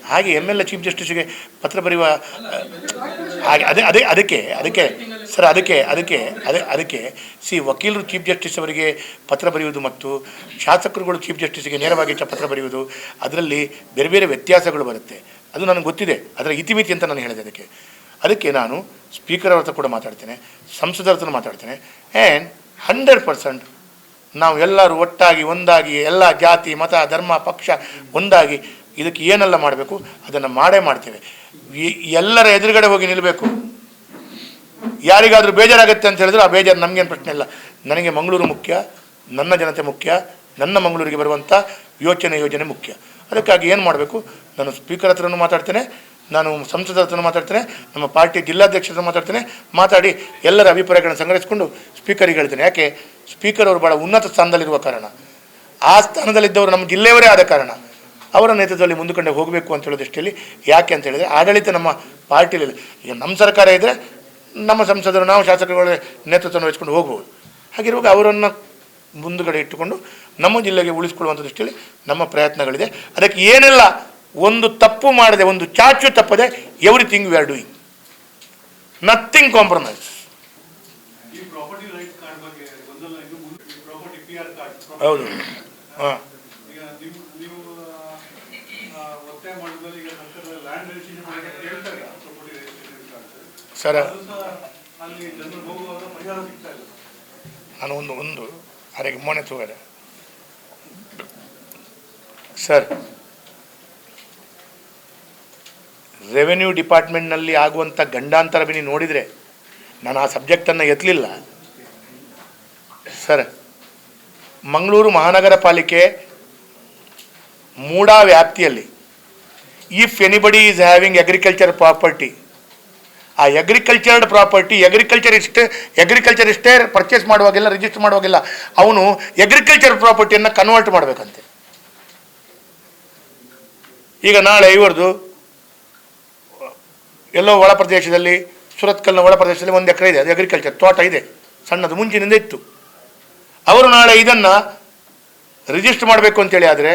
ಹಾಗೆ MLA ಚೀಫ್ ಜಸ್ಟಿಸ್ಗೆ ಪತ್ರ ಬರೆಯುವ ಹಾಗೆ ಅದಕ್ಕೆ ಸರ್ ಅದಕ್ಕೆ ವಕೀಲರು ಚೀಫ್ ಜಸ್ಟಿಸ್ ಅವರಿಗೆ ಪತ್ರ ಬರೆಯುವುದು ಮತ್ತು ಶಾಸಕರುಗಳು ಚೀಫ್ ಜಸ್ಟಿಸ್ಗೆ ನೇರವಾಗಿ ಪತ್ರ ಬರೆಯುವುದು ಅದರಲ್ಲಿ ಬೇರೆ ಬೇರೆ ವ್ಯತ್ಯಾಸಗಳು ಬರುತ್ತೆ. ಅದು ನನಗೆ ಗೊತ್ತಿದೆ, ಅದರ ಇತಿಮಿತಿ ಅಂತ ನಾನು ಹೇಳಿದೆ. ಅದಕ್ಕೆ ನಾನು ಸ್ಪೀಕರ್ ಅವ್ರ ಹತ್ರ ಕೂಡ ಮಾತಾಡ್ತೇನೆ, ಸಂಸದರ ಹತ್ರ ಮಾತಾಡ್ತೇನೆ. ಆ್ಯಂಡ್ 100% ನಾವು ಎಲ್ಲರೂ ಒಟ್ಟಾಗಿ ಒಂದಾಗಿ ಎಲ್ಲ ಜಾತಿ ಮತ ಧರ್ಮ ಪಕ್ಷ ಒಂದಾಗಿ ಇದಕ್ಕೆ ಏನೆಲ್ಲ ಮಾಡಬೇಕು ಅದನ್ನು ಮಾಡ್ತೇವೆ. ಎಲ್ಲರ ಎದುರುಗಡೆ ಹೋಗಿ ನಿಲ್ಲಬೇಕು. ಯಾರಿಗಾದರೂ ಬೇಜಾರಾಗುತ್ತೆ ಅಂತ ಹೇಳಿದ್ರೆ ಆ ಬೇಜಾರು ನಮಗೇನು ಪ್ರಶ್ನೆ ಇಲ್ಲ. ನನಗೆ ಮಂಗಳೂರು ಮುಖ್ಯ, ನನ್ನ ಜನತೆ ಮುಖ್ಯ, ನನ್ನ ಮಂಗಳೂರಿಗೆ ಬರುವಂಥ ಯೋಜನೆ ಮುಖ್ಯ. ಅದಕ್ಕಾಗಿ ಏನು ಮಾಡಬೇಕು, ನಾನು ಸ್ಪೀಕರ್ ಹತ್ರನೂ ಮಾತಾಡ್ತೇನೆ, ನಾನು ಸಂಸದರ ಹತ್ರನೂ ಮಾತಾಡ್ತೇನೆ, ನಮ್ಮ ಪಾರ್ಟಿ ಜಿಲ್ಲಾಧ್ಯಕ್ಷರ ಮಾತಾಡ್ತೇನೆ. ಮಾತಾಡಿ ಎಲ್ಲರ ಅಭಿಪ್ರಾಯಗಳನ್ನು ಸಂಗ್ರಹಿಸಿಕೊಂಡು ಸ್ಪೀಕರಿಗೆ ಹೇಳ್ತೇನೆ. ಯಾಕೆ ಸ್ಪೀಕರ್ ಅವರು ಭಾಳ ಉನ್ನತ ಸ್ಥಾನದಲ್ಲಿರುವ ಕಾರಣ, ಆ ಸ್ಥಾನದಲ್ಲಿದ್ದವರು ನಮ್ಮ ಜಿಲ್ಲೆಯವರೇ ಆದ ಕಾರಣ ಅವರ ನೇತೃತ್ವದಲ್ಲಿ ಮುಂದುಕೊಂಡೆ ಹೋಗಬೇಕು ಅಂತ ಹೇಳೋ ದೃಷ್ಟಿಯಲ್ಲಿ. ಯಾಕೆ ಅಂತ ಹೇಳಿದರೆ ಆಡಳಿತ ನಮ್ಮ ಪಾರ್ಟಿಲಿಲ್ಲ. ಈಗ ನಮ್ಮ ಸರ್ಕಾರ ಇದ್ದರೆ ನಮ್ಮ ಸಂಸದರು ನಾವು ಶಾಸಕರುಗಳ ನೇತೃತ್ವವನ್ನು ವಹಿಸ್ಕೊಂಡು ಹೋಗ್ಬೋದು. ಹಾಗಿರುವಾಗ ಅವರನ್ನು ಮುಂದುಗಡೆ ಇಟ್ಟುಕೊಂಡು ನಮ್ಮ ಜಿಲ್ಲೆಗೆ ಉಳಿಸ್ಕೊಳ್ಳುವಂಥ ದೃಷ್ಟಿಯಲ್ಲಿ ನಮ್ಮ ಪ್ರಯತ್ನಗಳಿದೆ. ಅದಕ್ಕೆ ಏನೆಲ್ಲ ಒಂದು ತಪ್ಪು ಮಾಡದೆ, ಒಂದು ಚಾಚು ತಪ್ಪದೆ, everything we are doing, nothing compromise. ಹೌದು, ಹಾಂ. ಸರ್ ನಾನು ಒಂದು ಅರೆಗೆ ಮೊನ್ನೆ ತಗೋದೆ ಸರ್, ರೆವೆನ್ಯೂ ಡಿಪಾರ್ಟ್ಮೆಂಟ್ನಲ್ಲಿ ಆಗುವಂಥ ಗಂಡಾಂತರ ನೀವು ನೋಡಿದರೆ, ನಾನು ಆ ಸಬ್ಜೆಕ್ಟನ್ನು ಎತ್ತಲಿಲ್ಲ ಸರ್. ಮಂಗಳೂರು ಮಹಾನಗರ ಪಾಲಿಕೆ ಮೂಡಾ ವ್ಯಾಪ್ತಿಯಲ್ಲಿ if anybody is having agriculture property, ಆ ಅಗ್ರಿಕಲ್ಚರ್ಡ್ ಪ್ರಾಪರ್ಟಿ ಅಗ್ರಿಕಲ್ಚರ್ ಪರ್ಚೇಸ್ ಮಾಡುವಾಗೆಲ್ಲ, ರಿಜಿಸ್ಟರ್ ಮಾಡುವಾಗೆಲ್ಲ ಅವನು ಅಗ್ರಿಕಲ್ಚರ್ ಪ್ರಾಪರ್ಟಿಯನ್ನು ಕನ್ವರ್ಟ್ ಮಾಡಬೇಕಂತೆ. ಈಗ ನಾಳೆ ಇವ್ರದ್ದು ಎಲ್ಲೋ ಒಳ ಪ್ರದೇಶದಲ್ಲಿ ಸುರತ್ಕಲ್ನ ಒಳ ಪ್ರದೇಶದಲ್ಲಿ 1 ಎಕರೆ ಇದೆ, ಅದು ಅಗ್ರಿಕಲ್ಚರ್ ತೋಟ ಇದೆ, ಸಣ್ಣದು ಮುಂಚಿನಿಂದ ಇತ್ತು. ಅವರು ನಾಳೆ ಇದನ್ನು ರಿಜಿಸ್ಟರ್ ಮಾಡಬೇಕು ಅಂತೇಳಿ ಆದರೆ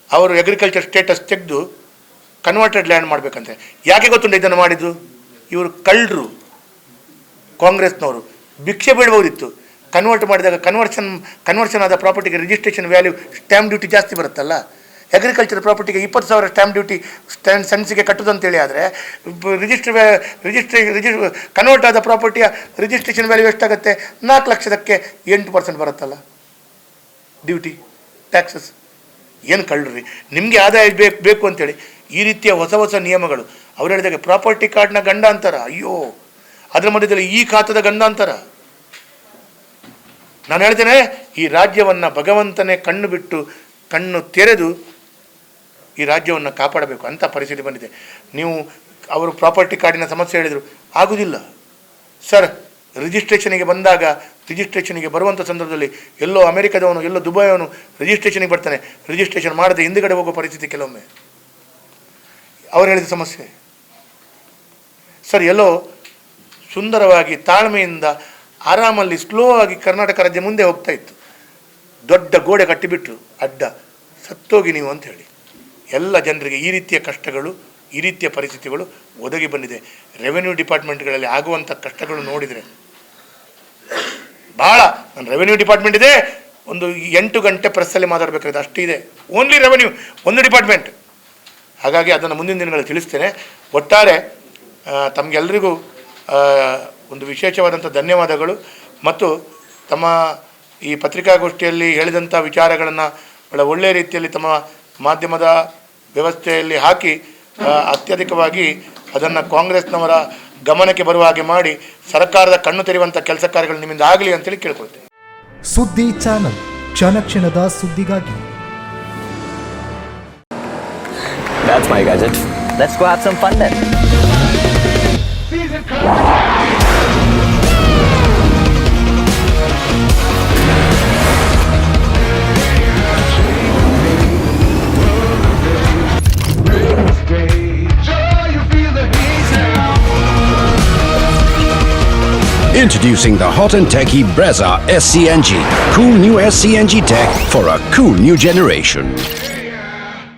ಅವರು ಅಗ್ರಿಕಲ್ಚರ್ ಸ್ಟೇಟಸ್ ತೆಗೆದು ಕನ್ವರ್ಟೆಡ್ ಲ್ಯಾಂಡ್ ಮಾಡಬೇಕಂತೆ. ಯಾಕೆ ಗೊತ್ತುಂಟು ಇದನ್ನು ಮಾಡಿದ್ದು? ಇವರು ಕಳ್ಳರು, ಕಾಂಗ್ರೆಸ್ನವರು ಭಿಕ್ಷೆ ಬೀಳ್ಬೋದಿತ್ತು. ಕನ್ವರ್ಟ್ ಮಾಡಿದಾಗ ಕನ್ವರ್ಷನ್ ಆದ ಪ್ರಾಪರ್ಟಿಗೆ ರಿಜಿಸ್ಟ್ರೇಷನ್ ವ್ಯಾಲ್ಯೂ ಸ್ಟ್ಯಾಂಪ್ ಡ್ಯೂಟಿ ಜಾಸ್ತಿ ಬರುತ್ತಲ್ಲ. ಅಗ್ರಿಕಲ್ಚರ್ ಪ್ರಾಪರ್ಟಿಗೆ 20,000 ಸ್ಟ್ಯಾಂಪ್ ಡ್ಯೂಟಿ ಸೆನ್ಸಿಗೆ ಕಟ್ಟುದಂತೇಳಿ ಆದರೆ ಕನ್ವರ್ಟ್ ಆದ ಪ್ರಾಪರ್ಟಿಯ ರಿಜಿಸ್ಟ್ರೇಷನ್ ವ್ಯಾಲ್ಯೂ ಎಷ್ಟಾಗುತ್ತೆ? 4 ಲಕ್ಷಕ್ಕೆ 8% ಬರುತ್ತಲ್ಲ ಡ್ಯೂಟಿ ಟ್ಯಾಕ್ಸಸ್. ಏನು ಕಳ್ಳರಿ, ನಿಮಗೆ ಆದಾಯ ಬೇಕು ಅಂತೇಳಿ ಈ ರೀತಿಯ ಹೊಸ ನಿಯಮಗಳು. ಅವ್ರು ಹೇಳಿದಾಗ ಪ್ರಾಪರ್ಟಿ ಕಾರ್ಡ್ನ ಗಂಡಾಂತರ, ಅಯ್ಯೋ ಅದರ ಮಧ್ಯದಲ್ಲಿ ಈ ಖಾತದ ಗಂಡಾಂತರ. ನಾನು ಹೇಳ್ತೇನೆ, ಈ ರಾಜ್ಯವನ್ನು ಭಗವಂತನೇ ಕಣ್ಣು ತೆರೆದು ಈ ರಾಜ್ಯವನ್ನು ಕಾಪಾಡಬೇಕು ಅಂತ ಪರಿಸ್ಥಿತಿ ಬಂದಿದೆ. ನೀವು ಅವರು ಪ್ರಾಪರ್ಟಿ ಕಾರ್ಡಿನ ಸಮಸ್ಯೆ ಹೇಳಿದರು, ಆಗುವುದಿಲ್ಲ ಸರ್. ರಿಜಿಸ್ಟ್ರೇಷನಿಗೆ ಬಂದಾಗ ರಿಜಿಸ್ಟ್ರೇಷನಿಗೆ ಬರುವಂಥ ಸಂದರ್ಭದಲ್ಲಿ ಎಲ್ಲೋ ಅಮೆರಿಕದವನು ಎಲ್ಲೋ ದುಬೈಯವನು ರಿಜಿಸ್ಟ್ರೇಷನಿಗೆ ಬರ್ತಾನೆ, ರಿಜಿಸ್ಟ್ರೇಷನ್ ಮಾಡದೆ ಹಿಂದುಗಡೆ ಹೋಗೋ ಪರಿಸ್ಥಿತಿ ಕೆಲವೊಮ್ಮೆ. ಅವ್ರು ಹೇಳಿದ ಸಮಸ್ಯೆ ಸರ್. ಎಲ್ಲೋ ಸುಂದರವಾಗಿ ತಾಳ್ಮೆಯಿಂದ ಆರಾಮಲ್ಲಿ ಸ್ಲೋ ಆಗಿ ಕರ್ನಾಟಕ ರಾಜ್ಯ ಮುಂದೆ ಹೋಗ್ತಾ ಇತ್ತು. ದೊಡ್ಡ ಗೋಡೆ ಕಟ್ಟಿಬಿಟ್ರು ಅಡ್ಡ, ಸತ್ತೋಗಿ ನೀವು ಅಂತ ಹೇಳಿ ಎಲ್ಲ ಜನರಿಗೆ ಈ ರೀತಿಯ ಕಷ್ಟಗಳು, ಈ ರೀತಿಯ ಪರಿಸ್ಥಿತಿಗಳು ಒದಗಿ ಬಂದಿದೆ. ರೆವೆನ್ಯೂ ಡಿಪಾರ್ಟ್ಮೆಂಟ್ಗಳಲ್ಲಿ ಆಗುವಂಥ ಕಷ್ಟಗಳು ನೋಡಿದರೆ ಭಾಳ. ನಾನು ರೆವೆನ್ಯೂ ಡಿಪಾರ್ಟ್ಮೆಂಟ್ ಇದೆ, ಒಂದು 8 ಗಂಟೆ ಪ್ರೆಸ್ಸಲ್ಲಿ ಮಾತಾಡಬೇಕಾಗಿದೆ, ಅಷ್ಟಿದೆ. ಓನ್ಲಿ ರೆವೆನ್ಯೂ ಒಂದು ಡಿಪಾರ್ಟ್ಮೆಂಟ್. ಹಾಗಾಗಿ ಅದನ್ನು ಮುಂದಿನ ದಿನಗಳಲ್ಲಿ ತಿಳಿಸ್ತೇನೆ. ಒಟ್ಟಾರೆ ತಮಗೆಲ್ಲರಿಗೂ ಒಂದು ವಿಶೇಷವಾದಂಥ ಧನ್ಯವಾದಗಳು. ಮತ್ತು ತಮ್ಮ ಈ ಪತ್ರಿಕಾಗೋಷ್ಠಿಯಲ್ಲಿ ಹೇಳಿದಂಥ ವಿಚಾರಗಳನ್ನು ಬಹಳ ಒಳ್ಳೆಯ ರೀತಿಯಲ್ಲಿ ತಮ್ಮ ಮಾಧ್ಯಮದ ವ್ಯವಸ್ಥೆಯಲ್ಲಿ ಹಾಕಿ ಅತ್ಯಧಿಕವಾಗಿ ಅದನ್ನು ಕಾಂಗ್ರೆಸ್ನವರ ಗಮನಕ್ಕೆ ಬರುವ ಹಾಗೆ ಮಾಡಿ ಸರ್ಕಾರದ ಕಣ್ಣು ತೆರೆಯುವಂಥ ಕೆಲಸ ಕಾರ್ಯಗಳು ನಿಮ್ಮಿಂದ ಆಗಲಿ ಅಂತೇಳಿ ಕೇಳ್ಕೊಳ್ತೇನೆ. ಸುದ್ದಿ ಚಾನಲ್, ಕ್ಷಣ ಕ್ಷಣದ ಸುದ್ದಿಗಾಗಿ. That's my gadget. Let's go have some fun then. Introducing the hot and techy Brezza SCNG. Cool new SCNG tech for a cool new generation.